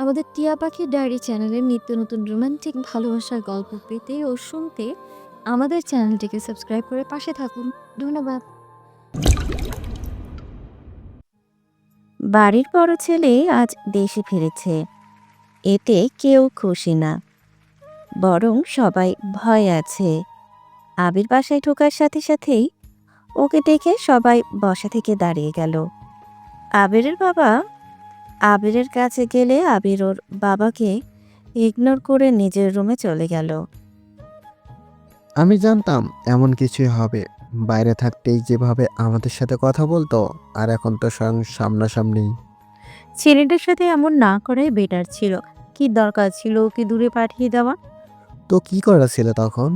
আমাদের টিয়া পাখির ডায়েরি চ্যানেলের নিত্য নতুন রোমান্টিক ভালোবাসার গল্প পেতে ও শুনতে আমাদের চ্যানেলটিকে সাবস্ক্রাইব করে পাশে থাকুন। ধন্যবাদ। বাড়ির বড় ছেলে আজ দেশে ফিরেছে। এতে কেউ খুশি না, বরং সবাই ভয় আছে। আবির বাসায় ঢোকার সাথে সাথেই ওকে দেখে সবাই বসা থেকে দাঁড়িয়ে গেল। আবিরের বাবা আবিরের কাছে গেলে আবির ওর বাবাকে ইগনোর করে নিজের রুমে চলে গেল। আমি জানতাম এমন কিছুই হবে। বাইরে থাকতেই যেভাবে আমাদের সাথে কথা বলতো, আর এখন তো স্বয়ং সামনাসামনি। ছেলেটার সাথে এমন না করাই বেটার ছিল। কি দরকার ছিল ওকে দূরে পাঠিয়ে দেওয়া? তো কি করা ছিল তখন?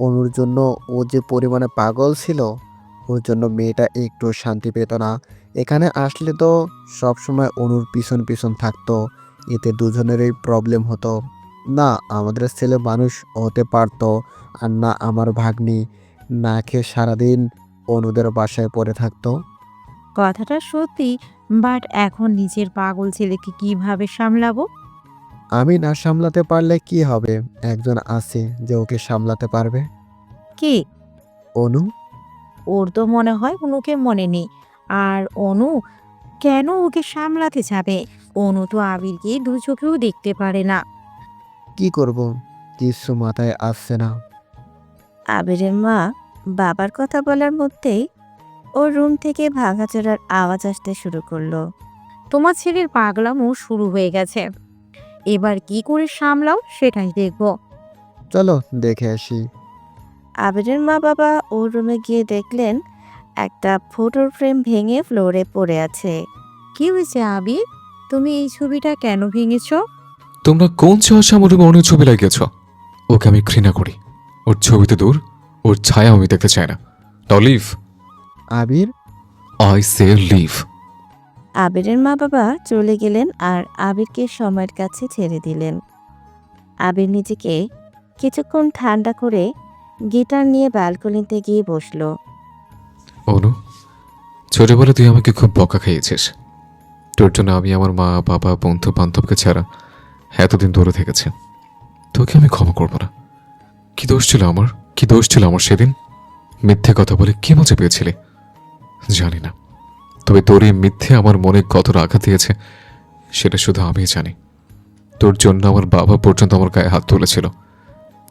অনুর জন্য ও যে পরিমাণে পাগল ছিল, ওর জন্য মেয়েটা একটু শান্তি পেত না। এখানে আসলে তো সব সময় অনুর পিছন পিছন থাকতো, এতে দুজনেরই প্রবলেম হতো। না আমাদের ছেলে মানুষ হতে পারতো, আর না আমার ভাগ্নি না খেয়ে সারাদিন অনুদের বাসায় পড়ে থাকতো। কথাটা সত্যি, বাট এখন নিজের পাগল ছেলেকে কিভাবে সামলাবো? আমি না সামলাতে পারলে কি হবে? একজন আছে যে ওকে সামলাতে পারবে। কি? অনু। ওর তো মনে হয় অনুকে মনে নেই। আর অনু কেন ওকে সামলাতে যাবে? অনু তো আবিরকে দু চোখেও দেখতে পারে না। কি করব? কিছু মাথায় আসছে না। আবিরের মা বাবার কথা বলার মধ্যেই ওর রুম থেকে ভাঙাচোরার আওয়াজ আসতে শুরু করলো। তোমার ছেলের পাগলামো শুরু হয়ে গেছে। এবার কি করে সামলাও সেটাই দেখবো। চলো দেখে আসি। আবিরের মা বাবা ওর রুমে গিয়ে দেখলেন একটা ফটোর ফ্রেম ভেঙে ফ্লোরে পড়ে আছে। কি হয়েছে আবির? তুমি এই ছবিটা কেন ভেঙেছো? তোমরা কোন অসামরিক অনেক ছবি লাগিয়েছ? ওকে আমি ঘৃণা করি। ওর ছবিতে দূর, ওর ছায়া আমি দেখতে চাই না। Now leave. Abir. I say leave. আবিরের মা বাবা চলে গেলেন আর আবিরকে সময়ের কাছে ছেড়ে দিলেন। আবির নিজেকে কিছুক্ষণ ঠান্ডা করে গিটার নিয়ে ব্যালকনিতে গিয়ে বসলো। অনু, ছোটবেলা তুই আমাকে খুব বকা খাইয়েছিস। তোর জন্য আমি আমার মা বাবা বন্ধু বান্ধবকে ছাড়া এতদিন দূরে থেকেছি। তোকে আমি ক্ষমা করব না। কি দোষ ছিল আমার? কি দোষ ছিল আমার সেদিন? মিথ্যে কথা বলে কি মজা পেয়েছিলি জানি না, তবে তোর এই মিথ্যে আমার মনে কতটা আঘাত দিয়েছে সেটা শুধু আমিই জানি। তোর জন্য আমার বাবা পর্যন্ত আমার গায়ে হাত তুলেছিল।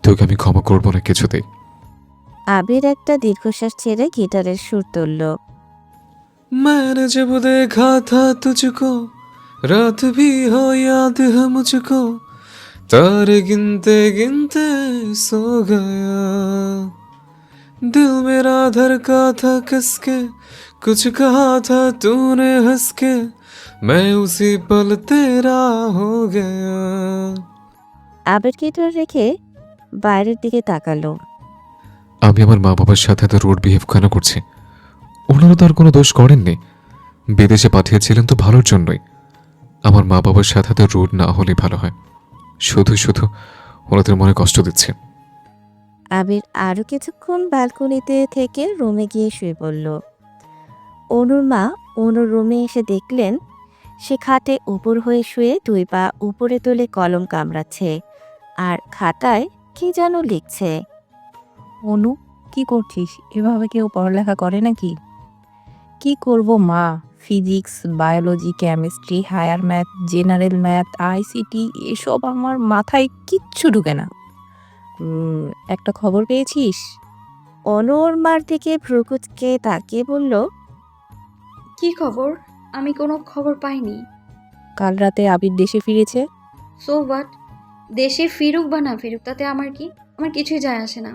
তোকে আমি ক্ষমা করবো না কিছুতেই। আবির একটা দীর্ঘশ্বাস ছেড়ে গিটারের সুর তুলল। मैंने जब देखा था तुझको, रात भी हो याद है मुझको, तारे गिनते गिनते सो गया, दिल मेरा धड़का था किसके, कुछ कहा था तूने हंस के, मैं उसी पल तेरा हो गया। আবির গিটার রেখে বাইরের দিকে তাকালো। আমি আমার মা বাবার সাথে এত রুড বিহেভ কেন করছি? ওনারা তো আর কোনো দোষ করেননি। বিদেশে পাঠিয়েছিলেন তো ভালোর জন্যই। আমার মা বাবার সাথে এত রুড না হলেই ভালো হয়। শুধু শুধু ওনাদের মনে কষ্ট দিচ্ছে। আবির আরো কিছুক্ষণ ব্যালকনিতে থেকে রুমে গিয়ে শুয়ে পড়ল। অনুর মা অনুর রুমে এসে দেখলেন সে খাটে উপর হয়ে শুয়ে দুই পা উপরে তুলে কলম কামড়াচ্ছে আর খাতায় কি যেন লিখছে। অনু, কি করছিস? এভাবে কেউ পড়ালেখা করে নাকি? কি করব মা, physics, biology, chemistry, higher math, general math, ICT এসব আমার মাথায় কিচ্ছু ঢুকে না। একটা খবর পেয়েছিস? অনু ওর মার দিকে ভ্রুকুচকে তাকিয়ে বলল, কি খবর? আমি কোনো খবর পাইনি। কাল রাতে আবির দেশে ফিরেছে। So what? দেশে ফিরুক বা না ফিরুক তাতে আমার কি? আমার কিছুই যায় আসে না।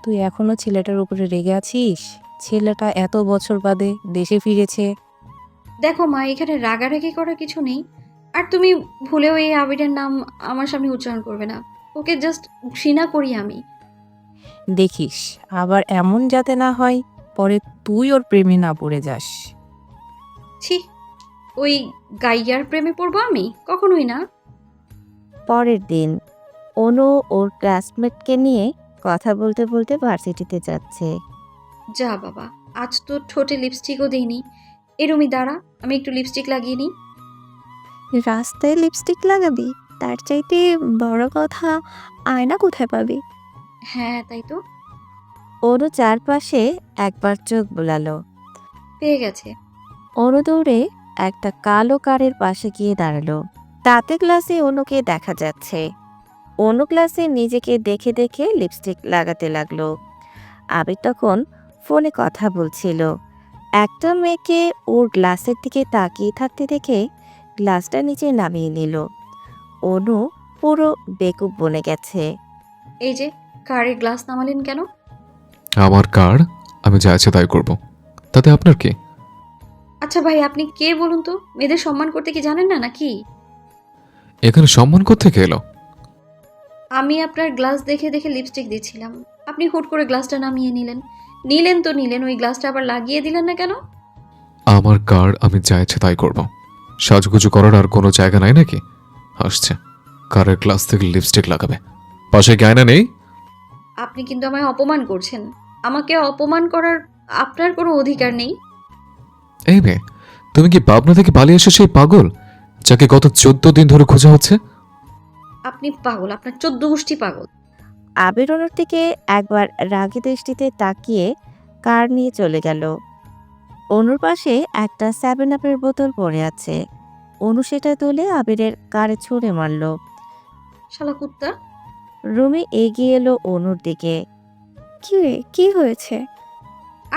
তুই এখনো ছেলেটার উপরে রেগে আছিস? ছেলেটা এত বছর বাদে দেশে ফিরেছে। দেখো মা, এখানে রাগারাগি করার কিছু নেই। আর তুমি ভুলেও এই আবিরের নাম আমার সামনে উচ্চারণ করবে না। ওকে জাস্ট ঘৃণা করি আমি। দেখিস আবার এমন যাতে না হয় পরে তুই ওর প্রেমে না পড়ে যাস। ছি, ওই গাইয়ার প্রেমে পড়বো আমি? কখনোই না। পরের দিন অনু ওর ক্লাসমেটকে নিয়ে কথা বলতে বলতে ভার্সিটিতে যাচ্ছে। যা বাবা, আজ তো ঠোঁটে লিপস্টিকও দিইনি। এরমই দাঁড়া, আমি একটু লিপস্টিক লাগিয়ে নিই। রাস্তায় লিপস্টিক লাগাবি? তার চাইতে বড় কথা, আয়না কোথায় পাবি? হ্যাঁ তাই তো, অনু চারপাশে একবার চোখ বুলালো। পেয়ে গেছে। অনু দৌড়ে একটা কালো কারের পাশে গিয়ে দাঁড়ালো। তাতে গ্লাসে অনুকে দেখা যাচ্ছে। অনু গ্লাসে নিজেকে দেখে দেখে লিপস্টিক লাগাতে লাগলো। আবির তখন ফোনে কথা বলছিল। একটা মেয়েকে ওর গ্লাসের দিকে তাকিয়ে থাকতে দেখে গ্লাসটা নিচে নামিয়ে নিল। অনু পুরো বেকুব বনে গেছে। এই যে কারের গ্লাস নামালেন কেন? আমার কার, আমি যা আছে তাই করব। তাতে আপনার কি? আচ্ছা ভাই, আপনি কে বলুন তো? মেয়েদের সম্মান করতে কি জানেন না নাকি? এখানে সম্মান কোত্থেকে এলো? আমি আপনার গ্লাস দেখে দেখে লিপস্টিক দিচ্ছিলাম, আপনি হুট করে গ্লাসটা নামিয়ে নিলেন। নিলেন তো নিলেন, ওই গ্লাসটা আবার লাগিয়ে দিলেন না কেন? আমার কার, আমি যা ইচ্ছে তাই করব। সাজগুজু করার আর কোনো জায়গা নাই নাকি? আসছে, কারের গ্লাস থেকে লিপস্টিক লাগাবে। পাশে গায়না নেই? আপনি কিন্তু আমায় অপমান করছেন। আমাকে অপমান করার আপনার কোনো অধিকার নেই। এই মেয়ে, তুমি কি পাবনা থেকে পালিয়ে এসে সেই পাগল যাকে গত 14 দিন ধরে খোঁজা হচ্ছে? আপনি পাগল, আপনার 14 গোষ্ঠী পাগল। আবির অনুর দিকে একবার রাগী দৃষ্টিতে তাকিয়ে কার নিয়ে চলে গেল। অনুর পাশে একটা 7-আপের বোতল পড়ে আছে। অনু সেটা তুলে আবিরের কারে ছুঁড়ে মারল। শালা কুত্তা। রুমি এগিয়ে এলো অনুর দিকে। কি রে, কি হয়েছে?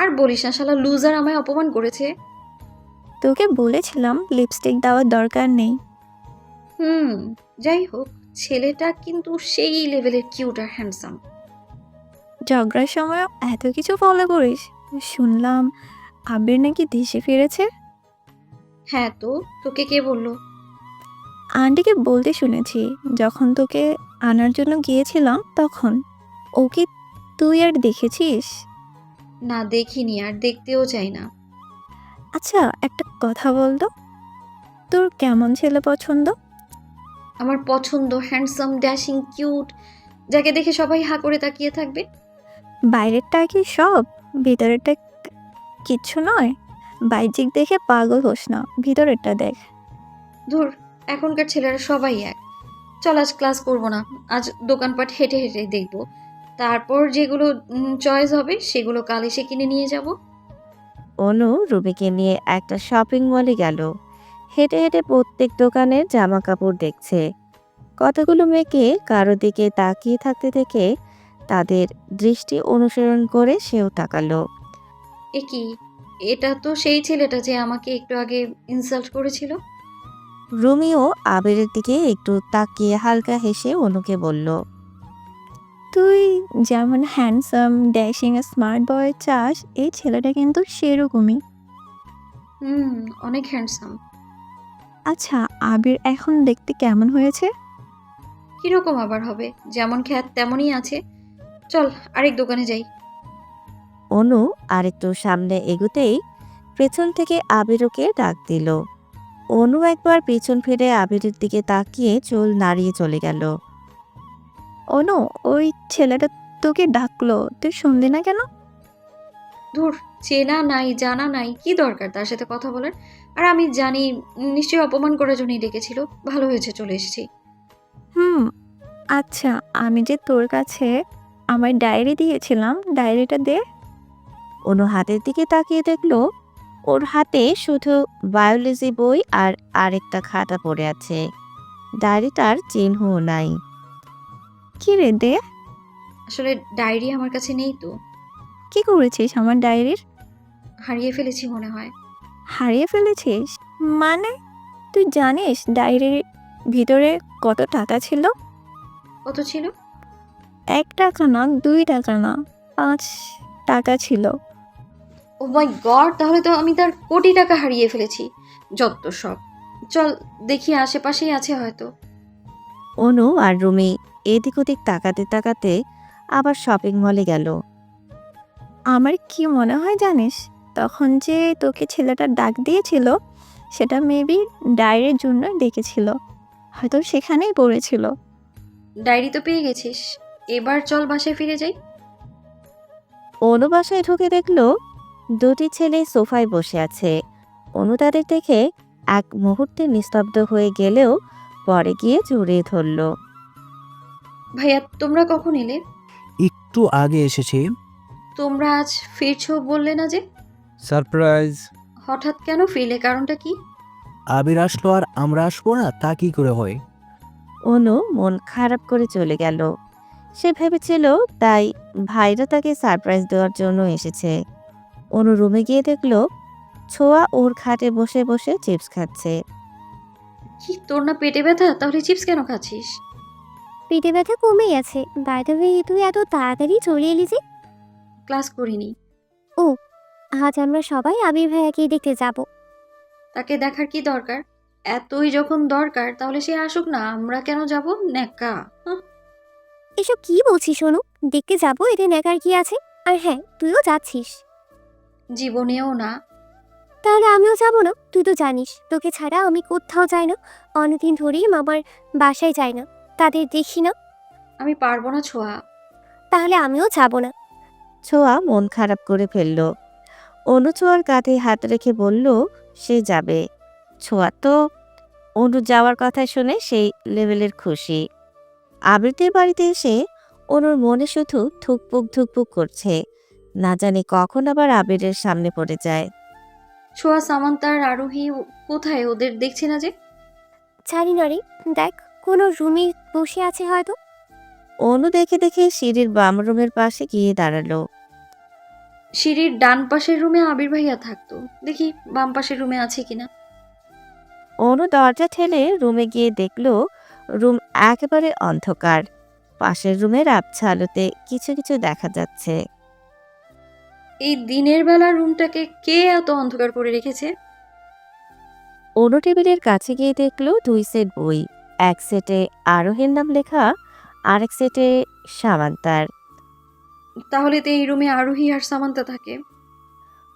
আর বলিস না, শালা লুজার আমায় অপমান করেছে। তোকে বলেছিলাম লিপস্টিক দেওয়ার দরকার নেই। যাই হোক, ছেলেটা কিন্তু সেই লেভেলের কিউট আর হ্যান্ডসাম। ঝগড়ার সময় এত কিছু ফলো করিস? শুনলাম আবির নাকি দেশে ফিরেছে। হ্যাঁ তো, তোকে কে বললো? আন্টিকে বলতে শুনেছি যখন তোকে আনার জন্য গিয়েছিলাম তখন। ও কি তুই আর দেখেছিস? না দেখিনি, আর দেখতেও চাই না। আচ্ছা একটা কথা বল তো, তোর কেমন ছেলে পছন্দ? আমার পছন্দ হ্যান্ডসাম, ড্যাশিং, কিউট, যাকে দেখে সবাই হা করে তাকিয়ে থাকবে। বাইরেরটা কি সব, ভিতরেরটা কিচ্ছু নয়? বাহ্যিক দেখে পাগল হোস না, ভিতরেরটা দেখ। ধুর, এখনকার ছেলেরা সবাই এক। চল আজ ক্লাস করব না, আজ দোকানপাট হেঁটে হেঁটে দেখব। তারপর যেগুলো চয়েস হবে সেগুলো কাল এসে কিনে নিয়ে যাব। অনু রুমিকে নিয়ে একটা শপিং মলে গেল। হেঁটে হেঁটে প্রত্যেক দোকানের জামা কাপড় দেখছে। কতগুলো মেয়েকে কারো দিকে তাকিয়ে থাকতে দেখে তাদের দৃষ্টি অনুসরণ করে সেও তাকালো। এ কি, এটা তো সেই ছেলেটা যে আমাকে একটু আগে ইনসাল্ট করেছিল। রুমিও আবিরের দিকে একটু তাকিয়ে হালকা হেসে অনুকে বলল, তুই যেমন হ্যান্ডসাম, ড্যাশিং, স্মার্ট বয় চাস, এই ছেলেটা কিন্তু সেরকমই। অনেক হ্যান্ডসাম। আচ্ছা আবির এখন দেখতে কেমন হয়েছে? কিরকম আবার হবে, যেমন খ্যাত তেমনই আছে। চল আরেক দোকানে যাই। অনু আরেকটু সামনে এগুতেই পেছন থেকে আবিরকে ডাক দিল। অনু একবার পেছন ফিরে আবিরের দিকে তাকিয়ে চুল নাড়িয়ে চলে গেল। অনু, ওই ছেলেটা তোকে ডাকলো, তুই শুনলি না কেন? ধুর, চেনা নাই জানা নাই, কি দরকার তার সাথে কথা বলার? আর আমি জানি নিশ্চয়ই অপমান করার জন্যই ডেকেছিল। ভালো হয়েছে চলে এসেছি। হুম, আচ্ছা আমি যে তোর কাছে আমার ডায়েরি দিয়েছিলাম, ডায়েরিটা দে। অনু হাতের দিকে তাকিয়ে দেখলো ওর হাতে শুধু বায়োলজি বই আর আরেকটা খাতা পড়ে আছে। ডায়েরিটার চিহ্নও নাই। কি রে, দে। আসলে ডায়েরি আমার কাছে নেই তো, কি করেছিস আমার ডায়েরির? হারিয়ে ফেলেছি মনে হয়। হারিয়ে ফেলেছিস মানে? তুই জানিস ডায়েরির ভিতরে কত টাকা ছিল? কত ছিল? 1 টাকা না, 2 টাকা না, 5 টাকা ছিল। ও মাই গড, তাহলে তো আমি তার কোটি টাকা হারিয়ে ফেলেছি। যত সব। চল দেখি, আশেপাশেই আছে হয়তো। অনু আর রুমি এদিক ওদিক তাকাতে তাকাতে আবার শপিং মলে গেল। আমার কি মনে হয় জানিস, তখন যে তোকে ছেলেটা ডাক দিয়েছিল সেটা মেবি ডায়েরির জন্য ডেকেছিল, হয়তো সেখানেই পড়েছিল। ডায়েরি তো পেয়ে গেছিস, এবার চল বাসায় ফিরে যাই। অনু বাসায় ঢুকে দেখলো দুটি ছেলে সোফায় বসে আছে। অনু তাদের দেখে এক মুহূর্তে নিস্তব্ধ হয়ে গেলেও পরে গিয়ে জড়িয়ে ধরল। ভাইয়া তোমরা কখন এলে? একটু আগে এসেছি। তোমরা আজ ফিরছো বললে না যে? সারপ্রাইজ। হঠাৎ কেন ফিরলে, কারণটা কি? আবির আসলো আর আমরা আসবো না, তা কি করে হয়? অনু মন খারাপ করে চলে গেল। সে ভেবেছিল তাই ভাইরা তাকে সারপ্রাইজ দেওয়ার জন্য এসেছে। অনু রুমে গিয়ে দেখলো ছোঁয়া ওর খাটে বসে বসে চিপস খাচ্ছে। কি তোর না পেটে ব্যথা, তাহলে চিপস কেন খাচ্ছিস? পেটে ব্যথা কমে গেছে। বাই দ্য ওয়ে, তুই এত তাড়াতাড়ি চলে এলি যে? ক্লাস করিনি। আজ আমরা সবাই আবির ভাইয়াকে দেখতে যাব। তাকে দেখার কি দরকার? এতই যখন দরকার তাহলে সে আসুক না, আমরা কেন যাব? ন্যাকা। হাহ। এসব কি বলছিস শোনু? দেখতে যাব, এতে নেকার কি আছে? আর হ্যাঁ, তুইও যাচ্ছিস। জীবনেও না। তাহলে আমিও যাব না? তুই তো জানিস তোকে ছাড়া আমি কোথাও যাই না। অনেকদিন ধরেই মামার বাসায় যাই না, তাদের দেখি না। আমি পারবো না ছোঁয়া। তাহলে আমিও যাব না। ছোঁয়া মন খারাপ করে ফেলল। অনু ছোঁয়ার কাঁধে হাত রেখে বলল সে যাবে। ছোঁয়া তো অনু যাওয়ার কথা শুনে সেই লেভেলের খুশি। আবৃত্তির বাড়িতে এসে অনুর মনে শুধু ধুকপুক ধুকপুক করছে, না জানি কখন আবার আবিরের সামনে পড়ে যায়। ছোঁয়া, সামান্তার আরোহী কোথায়? ওদের দেখছি না যে। জানি না রে, দেখ কোনো রুমে বসে আছে হয়তো। অনু দেখে দেখে সিঁড়ির বাম রুমের পাশে গিয়ে দাঁড়ালো। সিঁড়ির ডান পাশের রুমে আবির ভাইয়া থাকতো, দেখি বাম পাশের রুমে আছে কিনা। অনু দরজা ঠেলে রুমে গিয়ে দেখলো রুম একেবারে অন্ধকার। পাশের রুমের আবছা আলোতে কিছু কিছু দেখা যাচ্ছে। এই দিনের বেলা রুমটাকে কে এত অন্ধকার করে রেখেছে? অনু টেবিলের কাছে গিয়ে দেখলো 2 সেট বই। এক সেটে আরোহীর নাম লেখা, আরেক সেটে সামান্তার। তাহলে তো এই রুমে আরোহী আর সামান্তা থাকে।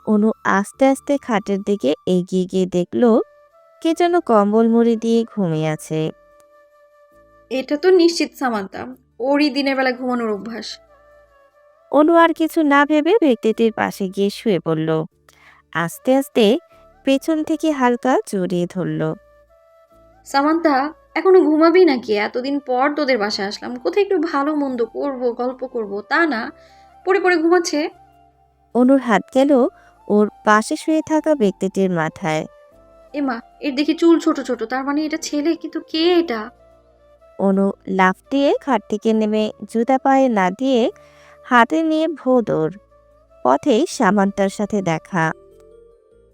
অনু আস্তে আস্তে খাটের দিকে এগিয়ে গিয়ে দেখলো কে যেন কম্বল মুড়ি দিয়ে ঘুমিয়ে আছে। এটা তো নিশ্চিত সামান্তা, ওরই দিনের বেলা ঘুমানোর অভ্যাস। অনু আর কিছু না ভেবে ব্যক্তিটির পাশে গিয়ে শুয়ে পড়ল। আস্তে আস্তে পেছন থেকে হালকা জড়িয়ে ধরল। সামান্তা, এখনো ঘুমাবি নাকি? এতদিন পর তোদের বাসায় আসলাম, কোথায় একটু ভালো মন্দ করবো, গল্প করব, তা না, পড়ে পড়ে ঘুমাচ্ছে। অনুর হাত গেল ওর পাশে শুয়ে থাকা ব্যক্তিটির মাথায়। এমা, এর দেখি চুল ছোট ছোট, তার মানে এটা ছেলে, কিন্তু কে এটা? অনু লাফ দিয়ে খাট থেকে নেমে জুতা পায়ে না দিয়ে হাতে নিয়ে ভোদৌড়। পথেই সামান্তার সাথে দেখা।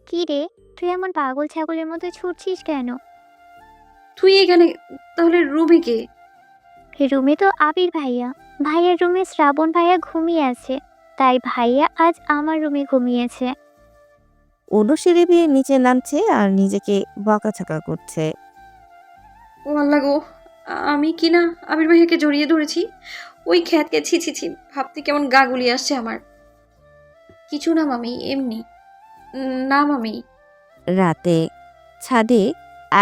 কি রে, তুই এমন পাগল ছাগলের মতো ছুটছিস কেন? তুই এখানে? তাহলে রুবি কে? রুমে তো আবির ভাইয়া। ভাইয়ার রুমে শ্রাবণ ভাইয়া ঘুমিয়ে আছে, তাই ভাইয়া আজ আমার রুমে ঘুমিয়েছে। অনু সিঁড়ি দিয়ে নিচে নামছে আর নিজেকে বকাঝকা করছে। ও আল্লাহ গো, আমি কি না আবির ভাইয়াকে জড়িয়ে ধরেছি? ওই খ্যাতকে, ছি ছি ছি, ভাবতে কেমন গা গুলিয়ে আসছে আমার। কিছু না মামি, এমনি। না মামি। রাতে ছাদে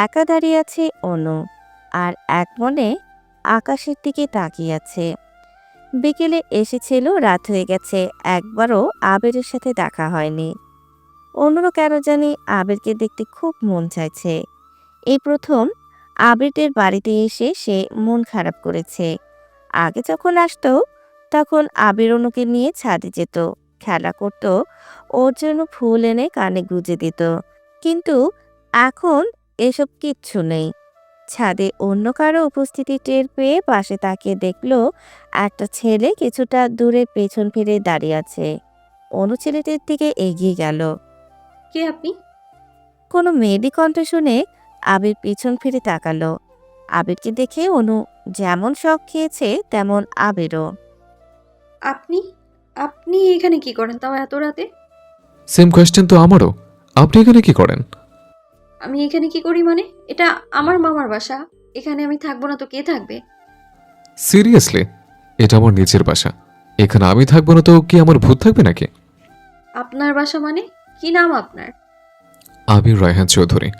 একা দাঁড়িয়ে আছে অনু, আর এক মনে আকাশের দিকে তাকিয়ে আছে। বিকেলে এসেছিল, রাত হয়ে গেছে, একবারও আবিরের সাথে দেখা হয়নি। অনুরও কেন জানি আবিরকে দেখতে খুব মন চাইছে। এই প্রথম আবিরের বাড়িতে এসে সে মন খারাপ করেছে। আগে যখন আসতো তখন আবির অনুকে নিয়ে ছাদে যেত, খেলা করত, ওর জন্য ফুল এনে কানে গুজে দিত। কিন্তু এখন এসব কিচ্ছু নেই। ছাদে অন্য কারো উপস্থিতি টের পেয়ে পাশে তাকিয়ে দেখলো একটা ছেলে কিছুটা দূরে পেছন ফিরে দাঁড়িয়ে আছে। অনু ছেলেটির দিকে এগিয়ে গেল। কে আপনি? কোনো মেয়েলি কণ্ঠ শুনে আবির পিছন ফিরে তাকালো। আবিরকে দেখে অনু যেমন শক খেয়েছে তেমন আবিরও। আপনি আপনি এখানে কি করেন, তাও এত রাতে? সেম কোয়েশ্চেন তো আমারও। আপনি এখানে কি করেন? আমি এখানে কি করি মানে? এটা আমার মামার বাসা, এখানে আমি থাকবো না তো কে থাকবে? সিরিয়াসলি, এটা আমার নিজের বাসা। এখানে আমি থাকবো না তো কি আমার ভূত থাকবে নাকি? আপনার বাসা মানে? কি নাম আপনার? আবির রায়হান চৌধুরী।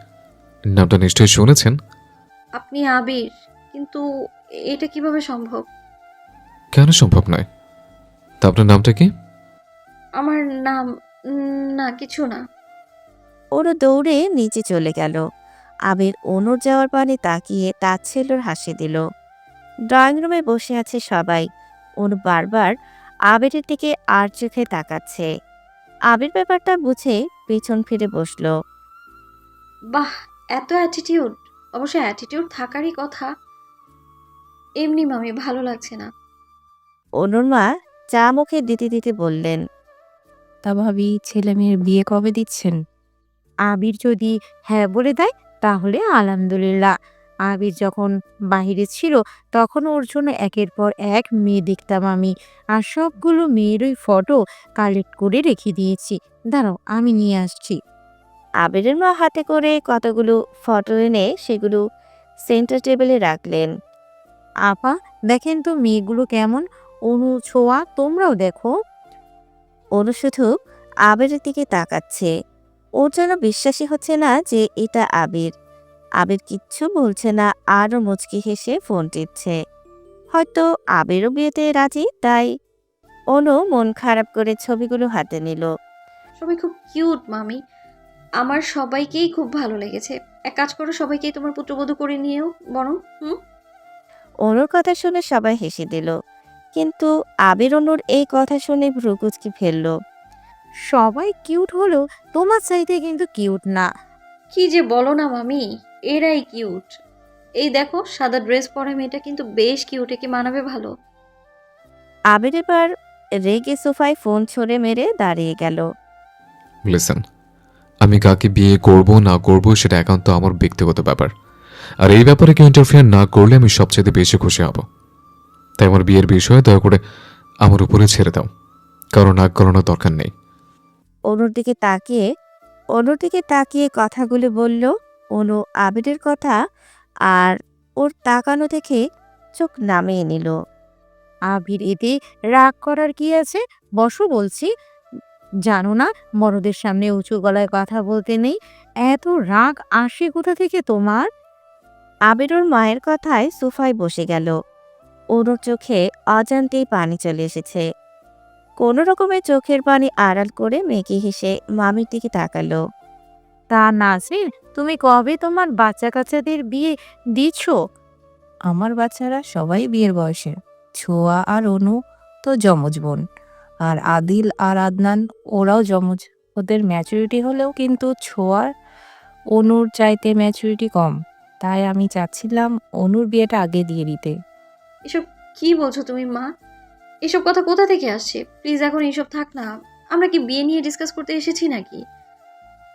নামটা নিশ্চয়ই শুনেছেন। আপনি আবির, কিন্তু এটা কিভাবে সম্ভব? কেন সম্ভব নয়? তা আপনার নামটা কি? আমার নাম, না কিছু না। ওরা দৌড়ে নিচে চলে গেল। আবির অনুর যাওয়ার পানে তাকিয়ে তাচ্ছিল্যের হাসি দিল। ড্রয়িং রুমে বসে আছে সবাই। অনু বারবার আবিরের দিকে আর চোখে তাকাচ্ছে। আবির ব্যাপারটা বুঝে পেছন ফিরে বসলো। বাহ, এত অ্যাটিটিউড! অবশ্য অ্যাটিটিউড থাকারই কথা। এমনি মামি, ভালো লাগছে না। অনুর মা চা মুখে দিতে দিতে বললেন, তা ভাবি ছেলে মেয়ের বিয়ে কবে দিচ্ছেন? আবির যদি হ্যাঁ বলে দেয় তাহলে আলহামদুলিল্লাহ। আবির যখন বাহিরে ছিল তখন ওর জন্য একের পর এক মেয়ে দেখতাম আমি, আর সবগুলো মেয়েরই ফটো কালেক্ট করে রেখে দিয়েছি। দাঁড়াও, আমি নিয়ে আসছি। আবিরের মা হাতে করে কতগুলো ফটো এনে সেগুলো সেন্টার টেবিলে রাখলেন। আপা দেখেন তো মেয়েগুলো কেমন, অনু ছোঁয়া তোমরাও দেখো। অনু শুধু আবিরের দিকে তাকাচ্ছে। ওর যেন বিশ্বাসই হচ্ছে না যে এটা আবির। আবির কিচ্ছু বলছে না, আরও মুচকি হেসে ফোন টিপছে। হয়তো আবিরও বিয়েতে রাজি, তাই অনু মন খারাপ করে ছবিগুলো হাতে নিল। সবাই খুব কিউট মামি, আমার সবাইকেই খুব ভালো লেগেছে। এক কাজ করো, সবাইকেই তোমার পুত্রবধূ করে নিয়েও বরং। হুম। অনুর কথা শুনে সবাই হেসে দিল, কিন্তু আবির অনুর এই কথা শুনে ভ্রুকুচকি ফেলল। সবাই কিউট হলেও তোমার চাইতে কিন্তু কিউট না। কি যে বলো না মামি, এরাই কিউট। এই দেখো, সাদা ড্রেস পরা মেয়েটা কিন্তু বেশ কিউট, একে মানাবে ভালো। আবির এবার রেগে সোফায় ফোন ছড়ে মেরে দাঁড়িয়ে গেল। লিসেন, আমি কাকে বিয়ে করব না করব সেটা একান্ত আমার ব্যক্তিগত ব্যাপার। আর এই ব্যাপারে কেউ ইন্টারফিয়ার না করলে আমি সবচেয়ে বেশি খুশি হব। তাই আমার বিয়ের বিষয়ে দয়া করে আমার উপরে ছেড়ে দাও, কারো নাক গলানোর দরকার নেই। অনুর দিকে তাকিয়ে কথাগুলো বলল। অনু আবিরের কথা আর ওর তাকানো দেখে চোখ নামিয়ে নিল। আবির, এতে রাগ করার কি আছে? বসো বলছি। জানো না বড়দের সামনে উঁচু গলায় কথা বলতে নেই? এত রাগ আসে কোথা থেকে তোমার? আবির ওর মায়ের কথায় সোফায় বসে গেল। অনুর চোখে অজান্তেই পানি চলে এসেছে। কোনো রকমের চোখের পানি আড়াল করে মেকি হেসে মামির দিকে তাকালো। তা নাসরিন, তুমি কবে তোমার বাচ্চা কাচ্চাদের বিয়ে দিচ্ছ? আমার বাচ্চারা সবাই বিয়ের বয়সে। ছোঁয়া আর অনু তো যমজ বোন, আর আদিল আর আদনান ওরাও যমজ। ওদের ম্যাচুরিটি হলেও কিন্তু ছোঁয়ার অনুর চাইতে ম্যাচুরিটি কম। তাই আমি চাচ্ছিলাম অনুর বিয়েটা আগে দিয়ে দিতে। এসব কি বলছো তুমি মা? এসব কথা কোথা থেকে আসছে? প্লিজ এখন এইসব থাক না। আমরা কি বিয়ে নিয়ে ডিসকাস করতে এসেছি নাকি?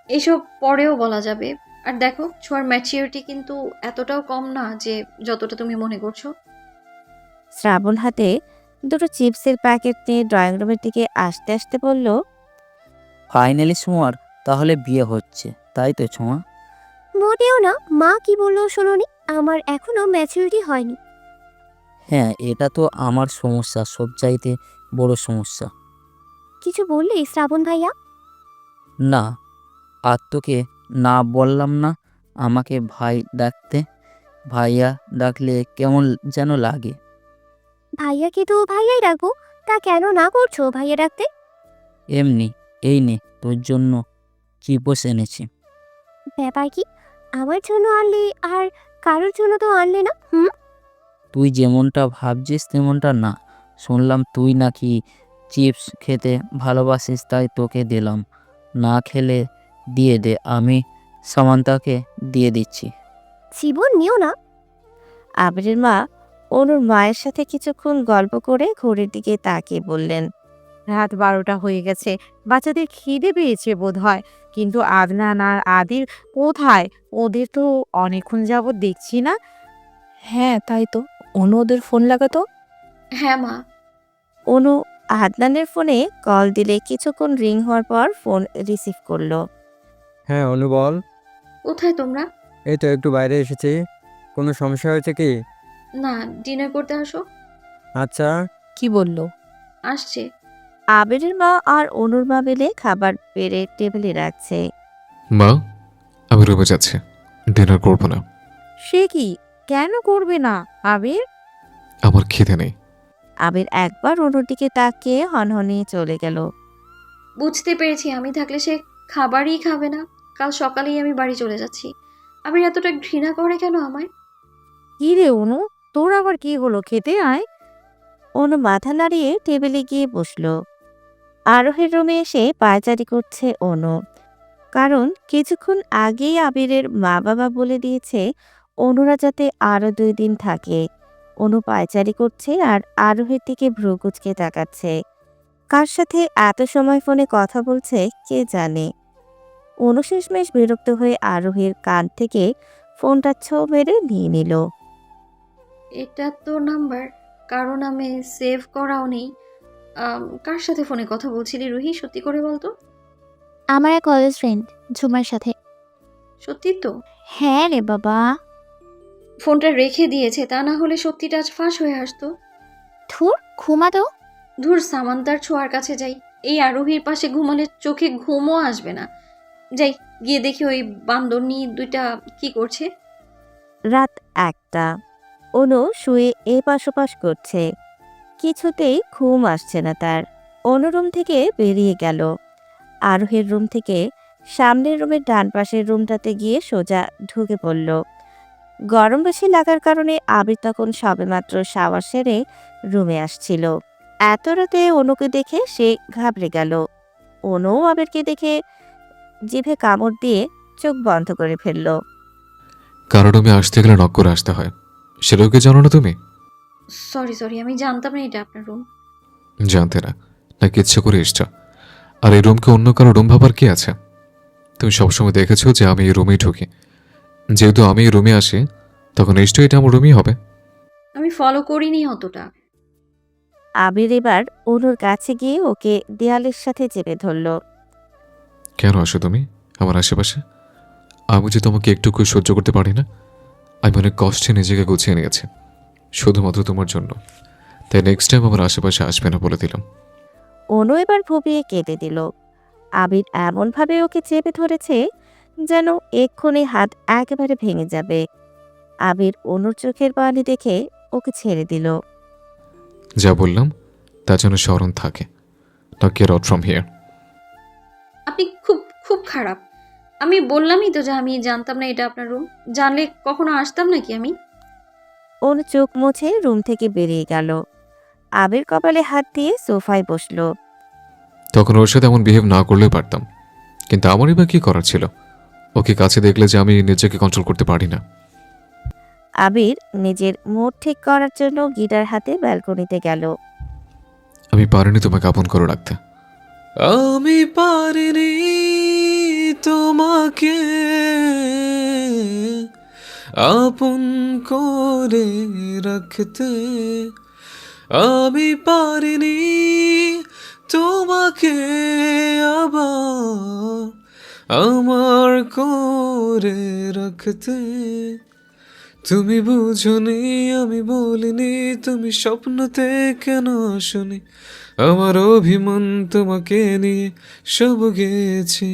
এসব পরেও বলা যাবে। আর দেখো, ছোঁয়ার ম্যাচিউরিটি কিন্তু এতটাও কম না যে যতটা তুমি মনে করছো। শ্রাবণ হাতে দুটো চিপসের প্যাকেট নিয়ে ড্রয়িং রুমের দিকে আসতে আসতে বলল, ফাইনালি ছোঁয়ার তাহলে বিয়ে হচ্ছে, তাই তো ছোঁয়া? মোটেও না, মা কি বললো শোনোনি? আমার এখনো ম্যাচুরিটি হয়নি। হ্যাঁ, এটা তো আমার সমস্যা, সবচাইতে বড় সমস্যা। কিছু বললে শ্রাবণ ভাইয়া? না, আর তোকে না বললাম না আমাকে ভাই ডাকতে? ভাইয়া ডাকলে কেমন যেন লাগে। ভাইয়াকে তো ভাইয়াই ডাকবো, তা কেন না করছো ভাইয়া ডাকতে? এমনি, এই নে তোর জন্য চিপস এনেছি। ব্যাপার কি? আমার জন্য আনলে আর কারোর জন্য তো আনলে না। হুম। তুই যেমনটা ভাবছিস তেমনটা না। শুনলাম তুই নাকি চিপস খেতে ভালোবাসিস, তাই তোকে দিলাম। না খেলে দিয়ে দে, আমি সামান্তাকে দিয়ে দিচ্ছি। জীবন নিও না। আবিরের মা অনুর মায়ের সাথে কিছুক্ষণ গল্প করে ঘড়ির দিকে তাকিয়ে বললেন, রাত 12টা হয়ে গেছে, বাচ্চাদের খিদে পেয়েছে বোধ হয়। কিন্তু আদনান আর আদির কোথায়? ওদের তো অনেকক্ষণ যাবৎ দেখছি না। হ্যাঁ তাই তো, অনু ওদের ফোন লাগাতো। হ্যাঁ মা। অনু আদনানের ফোনে কল দিলে কিছুক্ষণ রিং হওয়ার পর ফোন রিসিভ করলো। হ্যাঁ অনু বল। কোথায় তোমরা? এই তো একটু বাইরে এসেছি। কোনো সমস্যা হয়েছে কি? না, ডিনার করতে আসো। আচ্ছা। কি বললো? আসছে। আবিরের মা আর অনুর মা মিলে খাবার বেড়ে টেবিলে রাখছে। মা, আমি রুমে যাচ্ছি, ডিনার করব না। সে কি, কেন করবে না আবির? আমার খিদে নেই। আবির একবার অনুর দিকে তাকিয়ে হনহনিয়ে চলে গেল। বুঝতে পেরেছি, আমি থাকলে সে খাবারই খাবে না। কাল সকালেই আমি বাড়ি চলে যাচ্ছি। আবির এতটা ঘৃণা করে কেন আমায়? কি রে অনু, তোর আবার কি হলো? খেতে আয়। অনু মাথা নাড়িয়ে টেবিলে গিয়ে বসলো। আরোহের রুমে এসে পায়চারি করছে অনু, কারণ কিছুক্ষণ আগেই আবিরের মা বাবা বলে দিয়েছে অনুরা যাতে আরো 2 দিন থাকে। অনু পায়চারি করছে আর আরোহের দিকে ভ্রু কুঁচকে তাকাচ্ছে। কার সাথে এত সময় ফোনে কথা বলছে কে জানে। অনু শেষমেশ বিরক্ত হয়ে আরোহের কান থেকে ফোনটা ছো মেরে নিয়ে নিল। এটা তো নাম্বার, কারো নামে সেভ করাও নেই। কার সাথে ফোনে কথা বলছিলি রুহি, সত্যি করে বলতো। আমার এক কলেজ ফ্রেন্ড ঝুমার সাথে। সত্যি তো? হ্যাঁ রে বাবা। ফোনটা রেখে দিয়েছে, তা না হলে সত্যিটা আজ ফাঁস হয়ে আসতো। ধুর, ঘুমা তো। ধুর, সামান্তার ছোঁয়ার কাছে যাই। এই আরোহীর পাশে ঘুমালে চোখে ঘুমও আসবে না। যাই, গিয়ে দেখি ওই বান্দরনি দুইটা কি করছে। রাত 1টা। অনু শুয়ে এপাশ ওপাশ করছে, কিছুতেই ঘুম আসছে না তার। অনু রুম থেকে বেরিয়ে গেল। আরোহের রুম থেকে সামনের রুমের ডান পাশের রুমটাতে গিয়ে সোজা ঢুকে পড়ল। গরম বেশি লাগার কারণে আবির তখন সবেমাত্র শাওয়ার সেরে রুমে আসছিল। এত রাতে অনুকে দেখে সে ঘাবড়ে গেল। অনু আবিরকে দেখে জিভে কামড় দিয়ে চোখ বন্ধ করে ফেলল। কারো রুমে আসতে গেলে নক করে আসতে হয়, সেটাও কি জানো না তুমি? সরি, আমি জানতাম না এটা আপনার রুম। জানতে না, নাকি ইচ্ছে করে এসছো? আর এই রুমকে অন্য কারো রুম ভাবার কি আছে? তুমি সবসময় দেখেছো যে আমি এই রুমেই ঢুকি। যেহেতু আমি এই রুমে আসি, তখন নিশ্চয়ই এটা আমার রুমই হবে। আমি ফলো করিনি অতটা। আবির এবার অনুর কাছে গিয়ে ওকে দেয়ালের সাথে চেপে ধরল। কেন আসো তুমি আমার আশেপাশে? আমি যে তোমাকে একটুকু সহ্য করতে পারি না। আমি অনেক কষ্টে নিজেকে গুছিয়ে নিয়েছি শুধুমাত্র তোমার জন্য। তাই নেক্সট টাইম আমার আশেপাশে আসবে না বলে দিলাম। অনু এবার ভুবিয়ে কেঁদে দিল। আবির এমনভাবে ওকে চেপে ধরেছে যেন এক্ষুনি হাত একেবারে ভেঙে যাবে। আবির অনুর চোখের পানি দেখে ওকে ছেড়ে দিল। যা বললাম তা যেন স্মরণ থাকে। না গেট আউট ফ্রম হিয়ার। আপনি খুব খুব খারাপ। আমি বললামই তো যে আমি জানতাম না এটা আপনার রুম। জানলে কখনো আসতাম নাকি আমি? অনু চোখ মুছে রুম থেকে বেরিয়ে গেল। আবির কপালে হাত দিয়ে সোফায় বসলো। তখন ওর সাথে এমন বিহেভ না করলেও পারতাম, কিন্তু আমারই বা কি করার ছিল? ওকে কাছে দেখলে যে আমি নিজেকে কন্ট্রোল করতে পারি না। আবির নিজের মুড ঠিক করার জন্য গিটার হাতে ব্যালকনিতে গেল। আমি পারিনি তোমাকে আপন করে রাখতে। আমি পারিনি তোমাকে আপন করে রাখতে। আমি পারিনি তোমাকে আবার আমার করে রাখতে। তুমি বুঝনি আমি বলিনি, তুমি স্বপ্নতে কেন আসনি? আমার অভিমান তোমাকে নিয়ে সব গেছি।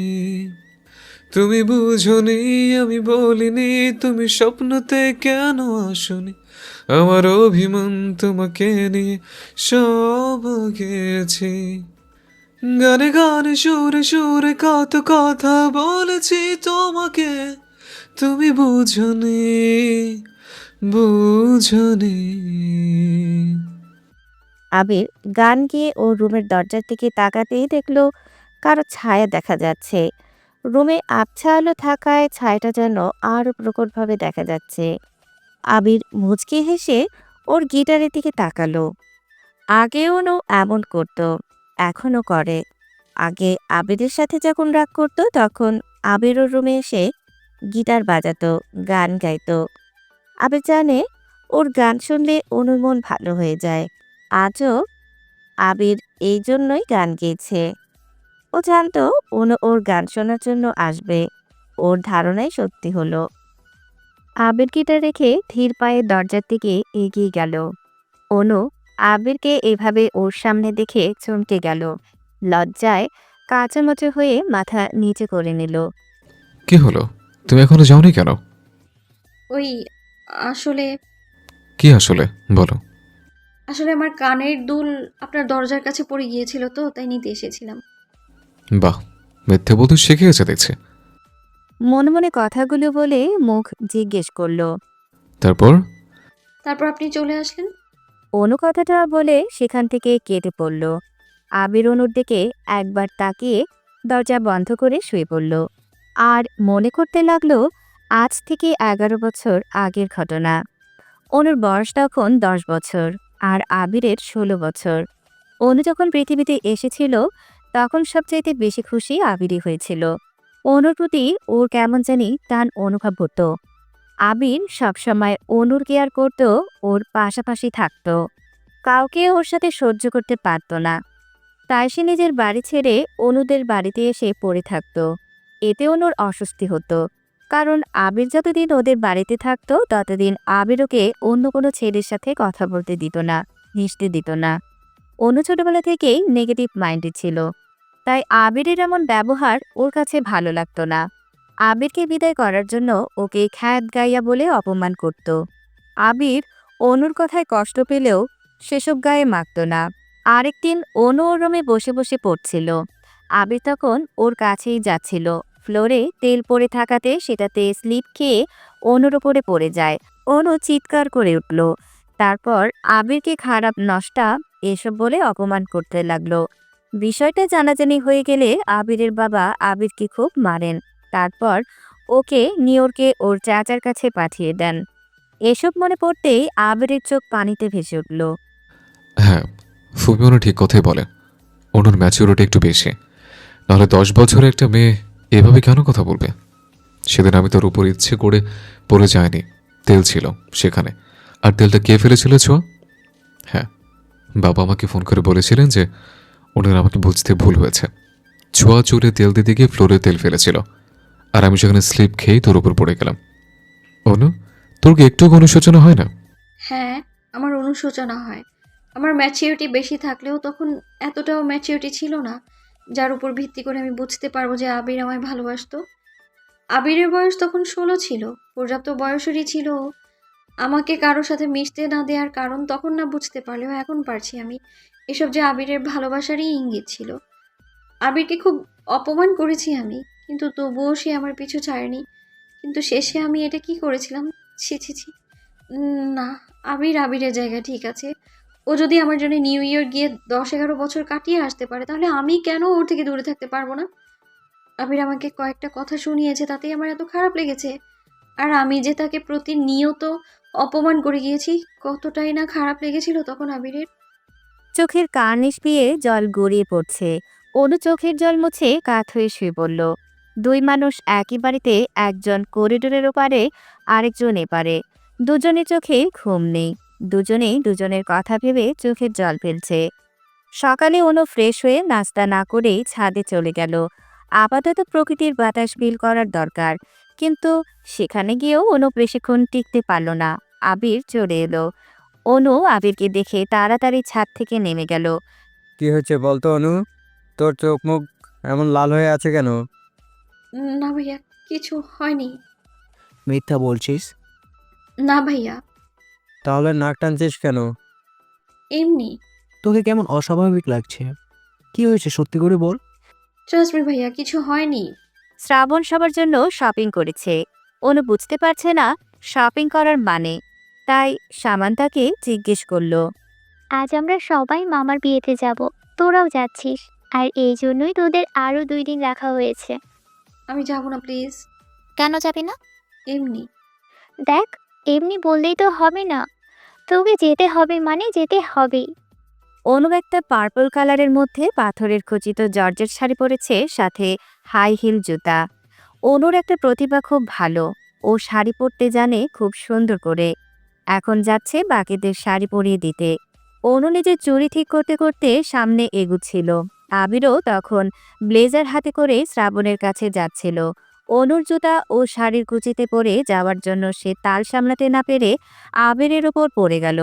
তুমি বুঝনি আমি বলিনি, তুমি স্বপ্নতে কেন আসনি? আমার অভিমান তোমাকে নিয়ে সব গেছি। গানে গানে সুরে সুরে কত কথা বলেছি তোমাকে, তুমি বুঝনি বুঝনি। আবির গান গেয়ে ও রুমের দরজার দিকে তাকাতেই দেখলো কারো ছায়া দেখা যাচ্ছে। রুমে আবছা আলো থাকায় ছায়াটা যেন আরো প্রকটভাবে দেখা যাচ্ছে। আবির মুচকি হেসে ওর গিটারের দিকে তাকালো। আগেও ও এমন করত, এখনো করে। আগে আবিরের সাথে যখন রাগ করতো তখন আবির ওর রুমে এসে গিটার বাজাতো, গান গাইতো। আবির জানে ওর গান শুনলে অনুর মন ভালো হয়ে যায়। আজও আবির এই জন্যই গান গেয়েছে। ও জানতো অনু ওর গান শোনার জন্য আসবে। ওর ধারণাই সত্যি হলো। আবির গিটার রেখে ধীর পায়ে দরজার দিকে এগিয়ে গেল। অনু আবিরকে এভাবে ওর সামনে দেখে চমকে গেল। লজ্জায় কাঁচামচে হয়ে মাথা নিচে করে নিল। কি হলো, তুমি এখনো যাওনি কেন? ওই আসলে কি আসলে বলো। আসলে আমার কানের দুল আপনার দরজার কাছে পড়ে গিয়েছিল, তো তাই নিতে এসেছিলাম। বাহ, মিথ্যে বলতে শিখে গেছে দেখছি। মনে মনে কথাগুলো বলে মুখ জিজ্ঞেস করলো। তারপর তারপর আপনি চলে আসলেন। অনু কথাটা বলে সেখান থেকে কেটে পড়ল। আবির অনুর দিকে একবার তাকিয়ে দরজা বন্ধ করে শুয়ে পড়ল আর মনে করতে লাগলো আজ থেকে 11 বছর আগের ঘটনা। অনুর বয়স তখন 10 বছর আর আবিরের 16 বছর। অনু যখন পৃথিবীতে এসেছিল তখন সবচাইতে বেশি খুশি আবিরই হয়েছিল। অনুর প্রতি ওর কেমন জানি টান অনুভব হতো। আবির সবসময় অনুর কেয়ার করত, ওর পাশাপাশি থাকত। কাউকে ওর সাথে সহ্য করতে পারত না, তাই সে নিজের বাড়ি ছেড়ে অনুদের বাড়িতে এসে পড়ে থাকত। এতে অনুর অস্বস্তি হতো, কারণ আবির যতদিন ওদের বাড়িতে থাকতো ততদিন আবির ওকে অন্য কোনো ছেলের সাথে কথা বলতে দিত না, মিশতে দিত না। অনু ছোটবেলা থেকেই নেগেটিভ মাইন্ডেড ছিল, তাই আবিরের এমন ব্যবহার ওর কাছে ভালো লাগতো না। আবিরকে বিদায় করার জন্য ওকে খ্যাত গাইয়া বলে অপমান করত। আবির অনুর কথায় কষ্ট পেলেও সেসব গায়ে মাখত না। আরেকদিন অনু ওর রুমে বসে বসে পড়ছিল। আবির তখন ওর কাছেই যাচ্ছিল। ফ্লোরে তেল পড়ে থাকাতে সেটাতে স্লিপ খেয়ে অনুর ওপরে পড়ে যায়। অনু চিৎকার করে উঠল। তারপর আবিরকে খারাপ নষ্টা এসব বলে অপমান করতে লাগলো। বিষয়টা জানাজানি হয়ে গেলে আবিরের বাবা আবিরকে খুব মারেন। তারপর ওকে নিউইয়র্কে ওর চাচার কাছে পাঠিয়ে দেন। এসব মনে পড়তেই আবিরের চোখ পানিতে ভেসে উঠল। হ্যাঁ, ফুপি অনু ঠিক কথাই বলে। অনুর ম্যাচিউরিটি একটু বেশি, নাহলে 10 বছরের একটা মেয়ে এভাবে কেন কথা বলবে? সেদিন আমি তোর উপর ইচ্ছে করে পড়ে যায়নি, তেল ছিল সেখানে। আর তেলটা কে ফেলেছিল ছোঁয়া? হ্যাঁ, বাবা আমাকে ফোন করে বলেছিলেন যে ওনার আমাকে বুঝতে ভুল হয়েছে। ছোঁয়া চুলে তেল দিতে গিয়ে ফ্লোরে তেল ফেলেছিল, আর আমি সেখানে স্লিপ খেয়েই তোর উপর পড়ে গেলাম। অনু, তোর কি একটু অনুশোচনা হয় না? হ্যাঁ, আমার অনুশোচনা হয়। আমার ম্যাচিউরিটি বেশি থাকলেও তখন এতটাও ম্যাচিউরিটি ছিল না যার উপর ভিত্তি করে আমি বুঝতে পারবো যে আবির আমায় ভালোবাসতো। আবিরের বয়স তখন 16 ছিল, পর্যাপ্ত বয়সেরই ছিল ও। আমাকে কারোর সাথে মিশতে না দেওয়ার কারণ তখন না বুঝতে পারলেও এখন পারছি আমি। এসব যে আবিরের ভালোবাসারই ইঙ্গিত ছিল। আবিরকে খুব অপমান করেছি আমি, কিন্তু তবুও সে আমার পিছু ছাড়েনি। কিন্তু শেষে আমি এটা কি করেছিলাম? ছি ছি ছি। না, আবির আবিরের জায়গা ঠিক আছে। ও যদি আমার জন্য নিউ ইয়ার গিয়ে 10-11 বছর কাটিয়ে আসতে পারে, তাহলে আমি কেন ওর থেকে দূরে থাকতে পারবো না? আবির আমাকে কয়েকটা কথা শুনিয়েছে, তাতেই আমার এত খারাপ লেগেছে। আর আমি যে তাকে প্রতিনিয়ত অপমান করে গিয়েছি, কতটাই না খারাপ লেগেছিল তখন আবিরের। চোখের কার্নিশ পেয়ে জল গড়িয়ে পড়ছে। অনু চোখের জল মুছে কাত হয়ে শুয়ে পড়ল। দুই মানুষ একই বাড়িতে, একজন করিডোরের ওপারে, আরেকজন এপারে। দুজনের চোখে ঘুম নেই, দুজনেই দুজনের কথা ভেবে চোখের জল ফেলছে। সকালে অনু ফ্রেশ হয়ে নাস্তা না করেই ছাদে চলে গেল। আপাতত প্রকৃতির বাতাস ফিল করার দরকার, কিন্তু সেখানে গিয়েও অনু বেশিক্ষণ টিকতে পারল না। আবির চলে এলো। অনু আবিরকে দেখে তাড়াতাড়ি ছাদ থেকে নেমে গেল। কি হয়েছে বলতো অনু? তোর চোখ মুখ এমন লাল হয়ে আছে কেন? না ভাইয়া, কিছু হয়নি। মিথ্যা বলছিস? না ভাইয়া, তাহলে নাক টানছিস কেন? এমনি। তোকে কেমন অস্বাভাবিক লাগছে। কি হয়েছে সত্যি করে বল। ট্রাস্ট মি ভাইয়া, কিছু হয়নি। শ্রাবণ সবার জন্য শপিং করেছে। অনু বুঝতে পারছে না শপিং করার মানে, তাই সামান্তাকে জিজ্ঞেস করলো। আজ আমরা সবাই মামার বিয়েতে যাব, তোরাও যাচ্ছিস, আর এই জন্যই তোদের আরও 2 দিন রাখা হয়েছে। আমি যাবো না প্লিজ। কেন যাবি না? এমনি। দেখ, এমনি বললেই তো হবে না, তোকে যেতে হবে মানে যেতে হবেই। অনু একটা পার্পল কালারের মধ্যে পাথরের খচিত জর্জেট শাড়ি পরেছে, সাথে হাই হিল জুতা। অনুর একটা প্রতিভা খুব ভালো, ও শাড়ি পরতে জানে খুব সুন্দর করে। এখন যাচ্ছে বাকিদের শাড়ি পরিয়ে দিতে। অনু নিজের চুড়ি ঠিক করতে করতে সামনে এগুচ্ছিল। আবিরও তখন ব্লেজার হাতে করে শ্রাবণের কাছে যাচ্ছিল। অনুর জুতা ও শাড়ির কুচিতে পরে যাওয়ার জন্য সে তাল সামলাতে না পেরে আবিরের ওপর পড়ে গেল।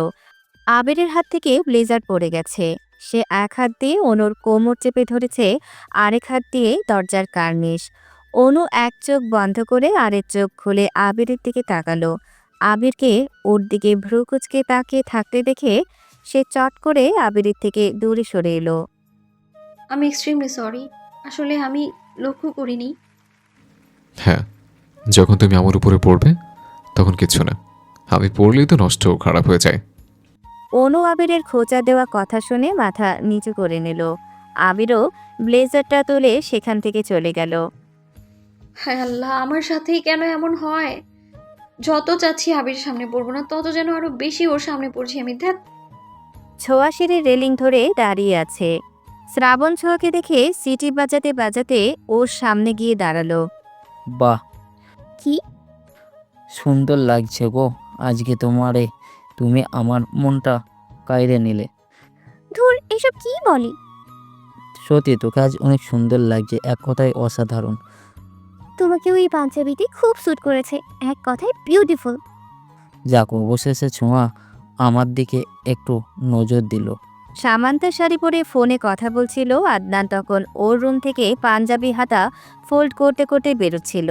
আবিরের হাত থেকে ব্লেজার পড়ে গেছে। সে এক হাত দিয়ে অনুর কোমর চেপে ধরেছে, আরেক হাত দিয়ে দরজার কার্নিশ। অনু এক চোখ বন্ধ করে আরেক চোখ খুলে আবিরের দিকে তাকালো। আবিরকে ওর দিকে ভ্রু কুচকে তাকিয়ে থাকতে দেখে সে চট করে আবিরের থেকে দূরে সরে এলো। আমি এক্সট্রিমলি সরি। আসলে আমি লক্ষ্য করিনি। হ্যাঁ, যখন তুমি আমার উপরে পড়বে তখন কিচ্ছু না, আমি পড়লেই তো নষ্ট খারাপ হয়ে যায়। অনু আবিরের খোঁচা দেওয়া কথা শুনে মাথা নিচু করে নিল। আবিরও ব্লেজারটা তুলে সেখান থেকে চলে গেল। হায় আল্লাহ, আমার সাথেই কেন এমন হয়? যত চাচ্ছি আবির সামনে পড়বো না, তত যেন আরো বেশি ওর সামনে পড়ছি আমি। ধ্যাত। ছোঁয়া সিঁড়ির রেলিং ধরে দাঁড়িয়ে আছে। শ্রাবণ ছোঁয়াকে দেখে সিটি বাজাতে বাজাতে ওর সামনে গিয়ে দাঁড়ালো। বাহ, কি? সুন্দর লাগছে গো আজকে তোমারে। তুমি আমার মনটা কাইড়ে নিলে। ধুর, এসব কি বলি? সত্যি তোকে আজ অনেক সুন্দর লাগছে, এক কথায় অসাধারণ। তোমাকে ওই পাঞ্জাবিটি খুব স্যুট করেছে, এক কথায় বিউটিফুল। যাক, অবশেষে ছোঁয়া আমার দিকে একটু নজর দিল। সামান্তা শাড়ি পরে ফোনে কথা বলছিল। আদনান তখন ওর রুম থেকে পাঞ্জাবি হাতা ফোল্ড করতে করতে বেরোচ্ছিল।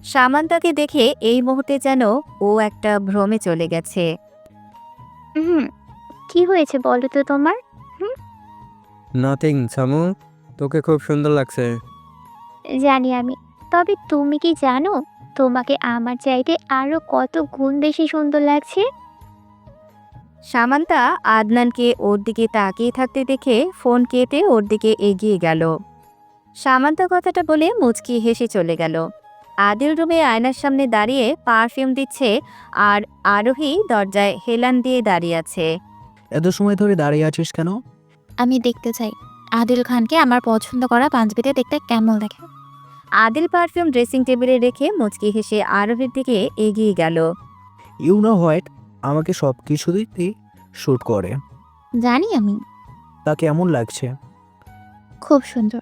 সামান্তাকে দেখে এই মুহূর্তে যেন ও একটা ভ্রমে চলে গেছে। কি হয়েছে বলো তো তোমার? নাথিং সামু, তোকে খুব সুন্দর লাগছে। জানি আমি, তবে তুমি কি জানো তোমাকে আমার চাইতে আরো কত গুণ বেশি সুন্দর লাগছে? সামান্তা আদনানকে ওর দিকে তাকিয়ে থাকতে দেখে ফোন কেটে ওর দিকে এগিয়ে গেল। সামান্তা কথাটা বলে মুচকি হেসে চলে গেল। আদিল রুমে আয়নার সামনে দাঁড়িয়ে পারফিউম দিচ্ছে, আর আরোহী দরজায় হেলান দিয়ে দাঁড়িয়ে আছে। এত সময় ধরে দাঁড়িয়ে আছিস কেন? আমি দেখতে চাই আদিল খানকে আমার পছন্দ করা পাঞ্জাবিতে দেখতে কেমন দেখে। আদিল পারফিউম ড্রেসিং টেবিলে রেখে মুচকি হেসে আরোহীর দিকে এগিয়ে গেল। ইউ নো হোয়াট, আমাকে সব কিছু দিতে শ্যুট করে। জানি আমি। তা কেমন লাগছে? খুব সুন্দর।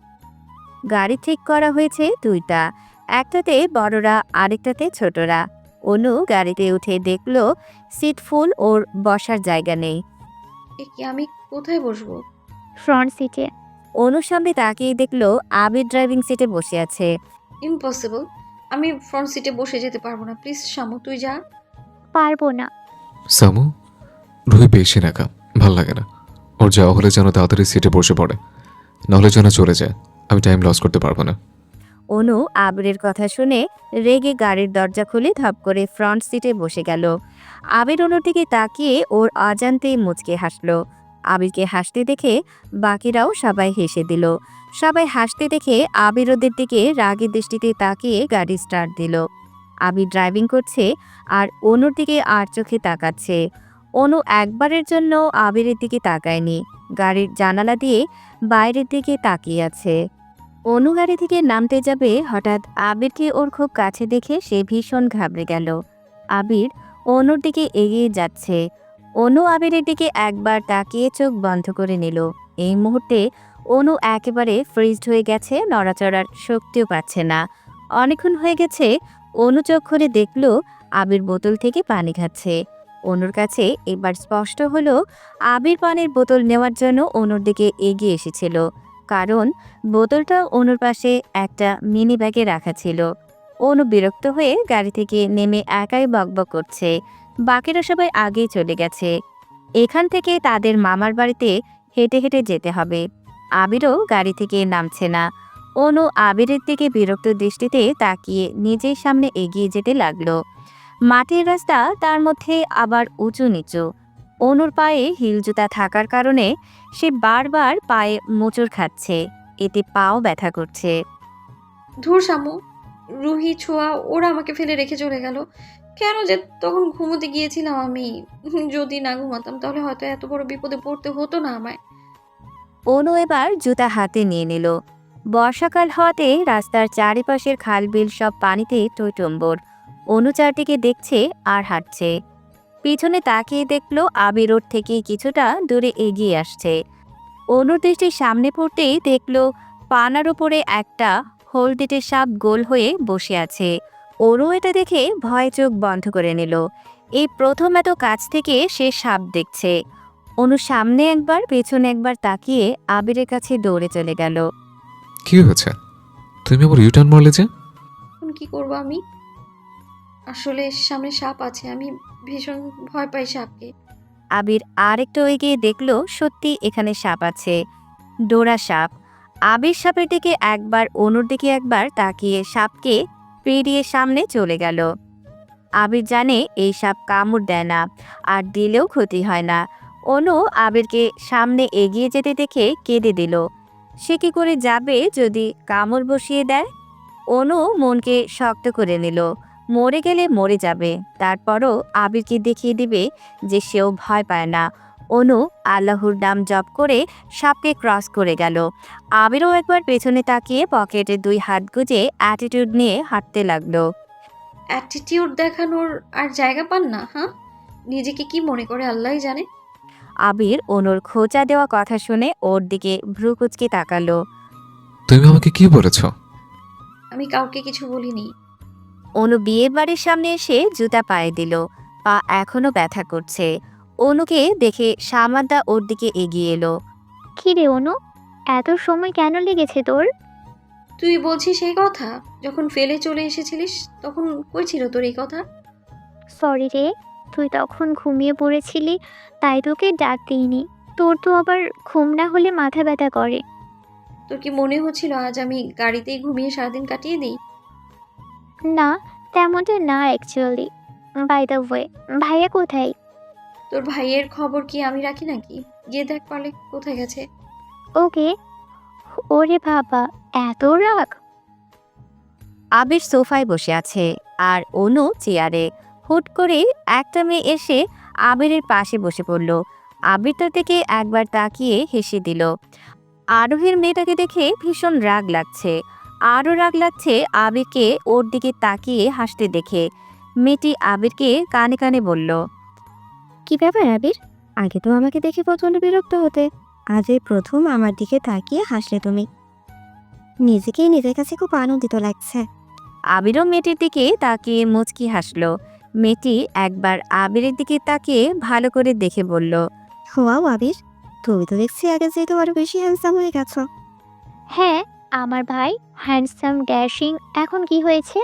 গাড়ি ঠিক করা হয়েছে দুইটা, একটাতে বড়রা আরেকটাতে ছোটরা। অনু গাড়িতে উঠে দেখলো সিট ফুল, ওর বসার জায়গা নেই। এ কি, আমি কোথায় বসবো? ফ্রন্ট সিটে। অনুর সামনে তাকিয়ে দেখলো আবির ড্রাইভিং সিটে বসে আছে। ইম্পসিবল, আমি ফ্রন্ট সিটে বসে যেতে পারবো না। প্লিজ শামু, তুই যা। পারবো না। সামু, রুহি বেশি নাকা, ভাল লাগে না। ওর যাওয়া হলে যেন তাড়াতাড়ি সিটে বসে পড়ে, নাহলে যেন চলে যায়। আমি টাইম লস করতে পারবো না। অনু আবিরের কথা শুনে রেগে গাড়ির দরজা খুলে ধপ করে ফ্রন্ট সিটে বসে গেল। আবির অনুর দিকে তাকিয়ে ওর অজান্তেই মুচকে হাসলো। আবিরকে হাসতে দেখে বাকিরাও সবাই হেসে দিল। সবাই হাসতে দেখে আবির ওদের দিকে রাগের দৃষ্টিতে তাকিয়ে গাড়ি স্টার্ট দিল। আবির ড্রাইভিং করছে আর অনুর দিকে আর চোখে তাকাচ্ছে। অনু একবারের জন্য আবিরের দিকে তাকায়নি, গাড়ির জানালা দিয়ে বাইরের দিকে তাকিয়ে আছে। অনু গাড়ি থেকে নামতে যাবে, হঠাৎ আবিরকে ওর খুব কাছে দেখে সে ভীষণ ঘাবড়ে গেল। আবির অনুর দিকে এগিয়ে যাচ্ছে। অনু আবিরের দিকে একবার তাকিয়ে চোখ বন্ধ করে নিল। এই মুহূর্তে অনু একেবারে ফ্রিজড হয়ে গেছে, নড়াচড়ার শক্তিও পাচ্ছে না। অনেকক্ষণ হয়ে গেছে। অনু চোখ খুলে দেখল আবির বোতল থেকে পানি খাচ্ছে। অনুর কাছে এবার স্পষ্ট হলো আবির পানির বোতল নেওয়ার জন্য অনুর দিকে এগিয়ে এসেছিল, কারণ বোতলটা অনুর পাশে একটা মিনি ব্যাগে রাখা ছিল। অনু বিরক্ত হয়ে গাড়ি থেকে নেমে একাই বকবক করছে। বাকিরা সবাই আগেই চলে গেছে। এখান থেকে তাদের মামার বাড়িতে হেঁটে হেঁটে যেতে হবে। আবিরও গাড়ি থেকে নামছে না। অনু আবিরের দিকে বিরক্ত দৃষ্টিতে তাকিয়ে নিজের সামনে এগিয়ে যেতে লাগলো। মাটির রাস্তা, তার মধ্যে আবার উঁচু নিচু। অনুর পায়ে হিল জুতা থাকার কারণে সে বারবার পায়ে মোচড় খাচ্ছে, এতে পাও ব্যথা করছে। ধুর শামু, রুহি, ছোঁয়া ওরা আমাকে ফেলে রেখে চলে গেল। কেন যে তখন ঘুমোতে গিয়েছিলাম আমি। যদি না ঘুমাতাম তাহলে হয়তো এত বড় বিপদে পড়তে হতো না আমায়। অনু এবার জুতা হাতে নিয়ে নিল। বর্ষাকাল হওয়াতে রাস্তার চারিপাশের খাল বিল সব পানিতে টইটম্বর। অনু চারদিকে দেখছে আর হাঁটছে। পিছনে তাকিয়ে দেখলো আবির রোড থেকে কিছুটা দূরে এগিয়ে আসছে। অনুর দৃষ্টির সামনে পড়তেই দেখলো পানার উপরে একটা হলদেটে সাপ গোল হয়ে বসে আছে। অনু এটা দেখে ভয়ে চোখ বন্ধ করে নিল। এই প্রথম এত কাছ থেকে সে সাপ দেখছে। অনু সামনে একবার পেছনে একবার তাকিয়ে আবিরের কাছে দৌড়ে চলে গেল। কি হয়েছে? তুমি আবার ইউটার্ন মারলে যে? এখন কি করবো আমি? আসলে সামনে সাপ আছে, আমি ভীষণ ভয় পাই সাপকে। আবির আরেকটু এগিয়ে দেখলো সত্যি এখানে সাপ আছে, ডোরা সাপ। আবির সাপের দিকে একবার, অনুর দিকে একবার তাকিয়ে সাপকে পেরিয়ে সামনে চলে গেল। আবির জানে এই সাপ কামড় দেয় না, আর দিলেও ক্ষতি হয় না। অনু আবিরকে সামনে এগিয়ে যেতে দেখে কেঁদে দিল। সে কি করে যাবে যদি কামড় বসিয়ে দেয়? অনু মনকে শক্ত করে নিল। মরে গেলে মরে যাবে, তারপরও আবিরকে দেখিয়ে দিবে যে সেও ভয় পায় না। অনু আল্লাহর নাম জপ করে সাপকে ক্রস করে গেল। আবিরও একবার পেছনে তাকিয়ে পকেটে 2 হাত গুজে অ্যাটিটিউড নিয়ে হাঁটতে লাগলো। অ্যাটিটিউড দেখানোর আর জায়গা পান না, হ্যাঁ? নিজেকে কি মনে করে আল্লাহই জানে। আবির অনুর খোঁচা দেওয়া কথা শুনে ওর দিকে ভ্রু কুঁচকে তাকালো। তুমি আমাকে কি বলেছ? আমি কাউকে কিছু বলিনি। অনু বিয়ের বাড়ির সামনে এসে জুতা পায়ে দিল। পা এখনো ব্যথা করছে। অনুকে দেখে সামাদা ওর দিকে এগিয়ে এলো। কি রে অনু, এত সময় কেন লেগেছে তোর? তুই বলছিস সেই কথা? যখন ফেলে চলে এসেছিলিস তখন কই ছিল তোর এই কথা? সরি রে, তুই তখন ঘুমিয়ে পড়েছিলি, তাই তোকে ডাক দিইনি। তোর তো আবার ঘুম না হলে মাথা ব্যথা করে। তোর কি মনে হচ্ছিল আজ আমি গাড়িতেই ঘুমিয়ে সারাদিন কাটিয়ে দিই? না, তেমনটা না অ্যাকচুয়ালি। বাই দ্য ওয়ে, ভাইয়া কোথায়? তোর ভাইয়ের খবর কি আমি রাখি নাকি? গিয়ে দেখ পারলে কোথায় গেছে। ওকে। ওরে বাবা, এত রাগ! আবির সোফায় বসে আছে আর অনু চেয়ারে। হুট করে একটা মেয়ে এসে আবিরের পাশে বসে পড়ল। আবির তার দিকে একবার তাকিয়ে হেসে দিল। আরোহীর মেয়েটাকে দেখে ভীষণ রাগ লাগছে। আরও রাগ লাগছে আবিরকে ওর দিকে তাকিয়ে হাসতে দেখে। মেয়েটি আবিরকে কানে কানে বলল, কি ব্যাপার আবির? আগে তো আমাকে দেখে প্রচন্ড বিরক্ত হতে, আজ এই প্রথম আমার দিকে তাকিয়ে হাসলে তুমি। নিজেকেই নিজের কাছে খুব আনন্দিত লাগছে। আবিরও মেয়েটির দিকে তাকিয়ে মুচকি হাসলো। মেয়েটি একবার আবিরের দিকে তাকিয়ে ভালো করে দেখে বলল, ওয়াও আবির, তুমি তো দেখছি আগে যেহেতু আরো বেশি হ্যান্ডসাম হয়ে গেছো। হ্যাঁ, আমার ভাই হ্যান্ডসাম ড্যাশিং। এখন কি হয়েছে?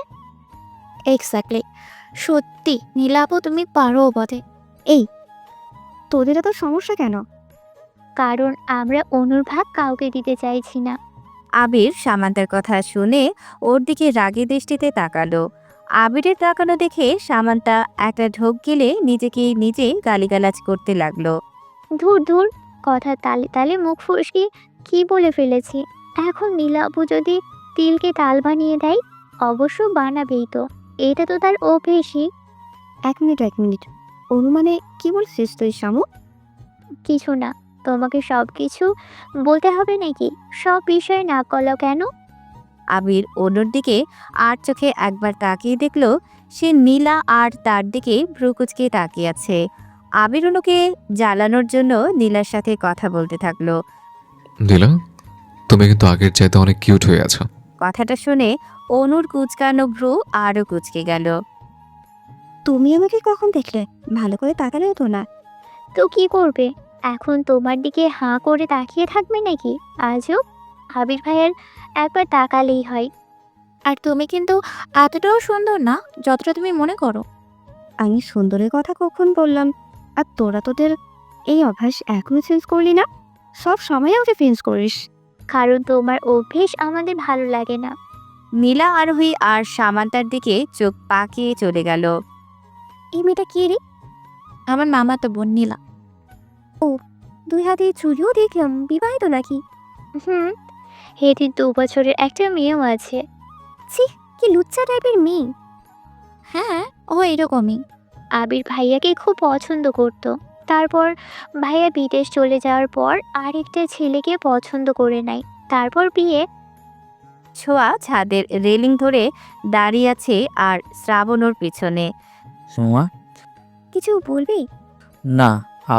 এক্স্যাক্টলি, সত্যি নীলাপু তুমি পারো বটে। এই, তোদের এত সমস্যা কেন? কারণ আমরা অনুর ভাগ কাউকে দিতে চাইছি না। আবির সামান্তার কথা শুনে ওর দিকে রাগী দৃষ্টিতে তাকালো। আবিরের তাকানো দেখে সামান্তা একটা ঢোক গেলে নিজেকে নিজে গালিগালাজ করতে লাগলো। ধুর ধুর, কথা তালে তালে মুখ ফসকে কি বলে ফেলেছি। এখন নীলাপু যদি তিলকে তাল বানিয়ে দেয়, অবশ্য বানাবেই তো, এটা তো তার অভ্যেসই। এক মিনিট, অনুমানে কি বলছিস তুই শামু? কিছু না, তোমাকে সব কিছু বলতে হবে নাকি? সব বিষয়ে না করলো কেন? আবির অনুর দিকে আর চোখে একবার তাকিয়ে দেখলো সে নীলা আর তার দিকে ভ্রুকুচকে তাকিয়ে আছে। আবির অনুকে জ্বালানোর জন্য নীলার সাথে কথা বলতে থাকলো। নীলা, তুমি কিন্তু আগের চাইতে অনেক কিউট হয়ে আছো। কথাটা শুনে অনুর কুচকানো ভ্রু আরও কুচকে গেল। তুমি আমাকে কখন দেখলে? ভালো করে তাকালেও তো না। তো কি করবে, এখন তোমার দিকে হাঁ করে তাকিয়ে থাকবে নাকি? আজও আবির ভাইয়ের একবার তাকালেই হয়। আর তুমি কিন্তু এতটাও সুন্দর না যতটা তুমি মনে করো। আমি সুন্দরের কথা কখন বললাম? আর তোরা তোদের এই অভ্যাস এখনো চেঞ্জ করলি না? সব সময় আমাকে চেঞ্জ করিস। কারণ তোমার অভ্যেস আমাদের ভালো লাগে না। নীলা আরোহী আর সামান্তার দিকে চোখ পাকিয়ে চলে গেল। এই মেয়েটা কে রে? আমার মামা তো বোন নীলা। ও, 2 হাতে চুড়িও দেখলাম, বিবাহিত নাকি? হুম, এটি 2 বছরের একটা মেয়েও আছে। ছি, কি লুচ্চা টাইপের মেয়ে। হ্যাঁ, ও এরকমই। আবির ভাইয়াকে খুব পছন্দ করত। তারপর ভাইয়া বিদেশ চলে যাওয়ার পর আরেকটা ছেলেকে পছন্দ করে নেয়। তারপর বিয়ে। ছোঁয়া ছাদের রেলিং ধরে দাঁড়িয়ে আছে আর শ্রাবণ ওর পিছনে। সোমা, কিছু বলবি? না,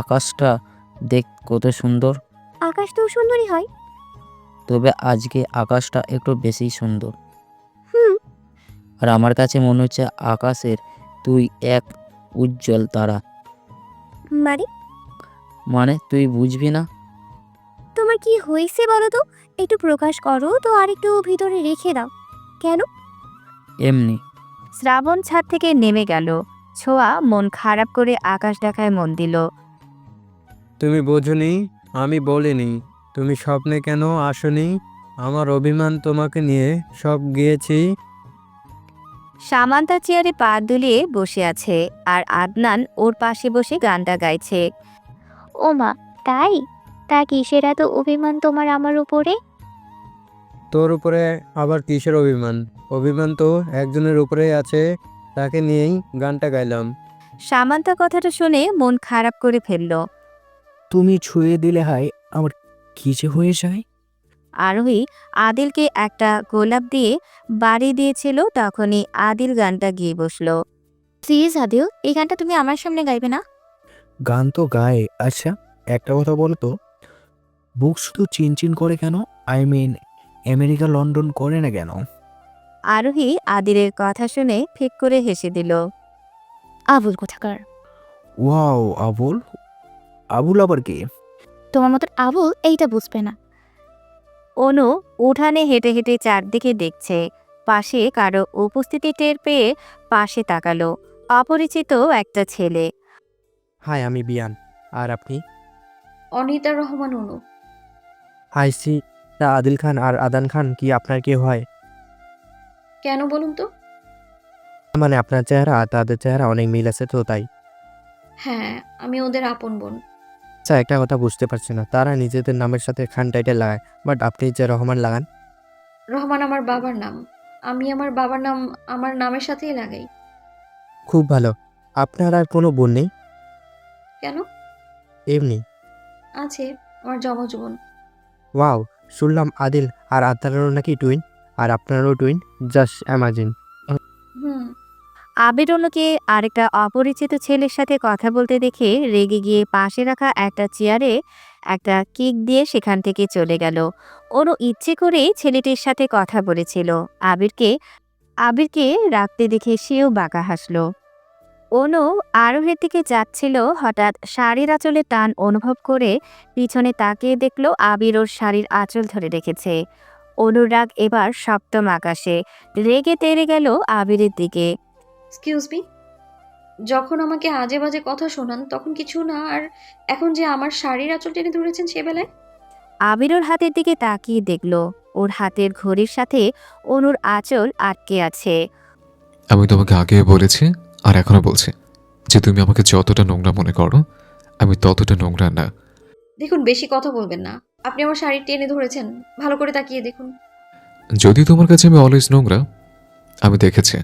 আকাশটা দেখ কত সুন্দর। আকাশ তো সুন্দরই হয়। তবে আজকে আকাশটা একটু বেশি সুন্দর। হুম। আর আমার কাছে মনে হচ্ছে আকাশের তুই এক উজ্জ্বল তারা। মানে? মানে তুই বুঝবি না? তোমার কি হয়েছে বলো তো? একটু প্রকাশ করো তো, আর একটু ভিতরে রেখে দাও। কেন? এমনি। শ্রাবণ ছাদ থেকে নেমে গেল। ছোঁয়া মন খারাপ করে আকাশ দেখায় মন দিল। তুমি বোঝনি, আমি বলিনি। তুমি স্বপ্নে কেন আসনি? আমার অভিমান তোমাকে নিয়ে সব গিয়েছি। সামান্তা চেয়ারে পা দুলিয়ে বসে আছে আর আদনান ওর পাশে বসে গানটা গাইছে। ও মা, তাই? তা কিসের এত অভিমান তোমার আমার উপরে? তোর উপরে আবার কিসের অভিমান? অভিমান তো একজনের উপরেই আছে, তাকে নিয়েই গানটা গাইলাম। সামান্তা কথাটা শুনে মন খারাপ করে ফেলল। তুমি ছুঁয়ে দিলে হাই আমার কি যে হয়ে যায়। আরোহী আদিলকে একটা গোলাপ দিয়ে বাড়ি দিয়েছিল, তখনই আদিল গানটা গিয়ে বসলো। প্লিজ আদিল, এই গানটা তুমি আমার সামনে গাইবে না? গান তো গায়ে। আচ্ছা একটা কথা বলো তো, বুক শুধু চিনচিন করে কেন? আই মিন আমেরিকা লন্ডন করে না কেন? আরোহী আদিলের কথা শুনে ফিক করে হেসে দিল। আবুল কোথাকার। ওয়াও, আবুল? আবুল আবার কে? তোমার মতো আবুল এইটা বুঝবে না। অনু উঠানে হেঁটে হেঁটে চারদিকে দেখছে, পাশে কারো উপস্থিতি টের পেয়ে পাশে তাকালো। অপরিচিত একটা ছেলে। হাই, আমি বিয়ান। আর আপনি? অনিতা রহমান অনু। আইসি। তা আদিল খান আর আদান খান কি আপনার কেউ হয়? কেন বলুন তো? মানে আপনার চেহারা আর তাদের চেহারা অনেক মিল আছে তো তাই। হ্যাঁ, আমি ওদের আপন বোন। আচ্ছা একটা কথা বুঝতে পারছি না, তারা নিজেদের নামের সাথে খান টাইটেল লাগায়, বাট আপনি যে রহমান লাগান। রহমান আমার বাবার নাম। আমি আমার বাবার নাম আমার নামের সাথেই লাগাই। খুব ভালো। আপনার আর কোনো বোন নেই? কেন? এমনি। আছে, আমার যমজ বোন। ওয়াও, শুনলাম আদিল আর আদ্নানেরও নাকি টুইন, আর আপনারও টুইন। Just amazing. হুম। আবির অনুকে আরেকটা অপরিচিত ছেলের সাথে কথা বলতে দেখে রেগে গিয়ে পাশে রাখা একটা চেয়ারে একটা কিক দিয়ে সেখান থেকে চলে গেল। অনু ইচ্ছে করেই ছেলেটির সাথে কথা বলেছিল। আবিরকে আবিরকে রাখতে দেখে সেও বাঁকা হাসল। অনু আরোহের দিকে যাচ্ছিল, হঠাৎ শাড়ির আঁচলে টান অনুভব করে পিছনে তাকিয়ে দেখল আবির ওর শাড়ির আঁচল ধরে রেখেছে। অনুর রাগ এবার সপ্তম আকাশে, রেগে তেড়ে গেল আবিরের দিকে। এক্সকিউজ মি, যখন আমাকে আজে বাজে কথা শোনান তখন কিছু না, আর এখন যে আমার শাড়ির আঁচল টেনে ধরেছেন সে বেলায়? আবির ওর হাতের দিকে তাকিয়ে দেখল ওর হাতের ঘড়ির সাথে অনুর আঁচল আটকে আছে। আমি তোমাকে আগে বলেছি আর এখনো বলছি যে তুমি আমাকে যতটা নোংরা মনে করো আমি ততটা নোংরা না। দেখুন, বেশি কথা বলবেন না। আপনি আমার শাড়ি টেনে ধরেছেন, ভালো করে তাকিয়ে দেখুন। যদি তোমার কাছে আমি অলওয়েজ নোংরা, আমি দেখেছি,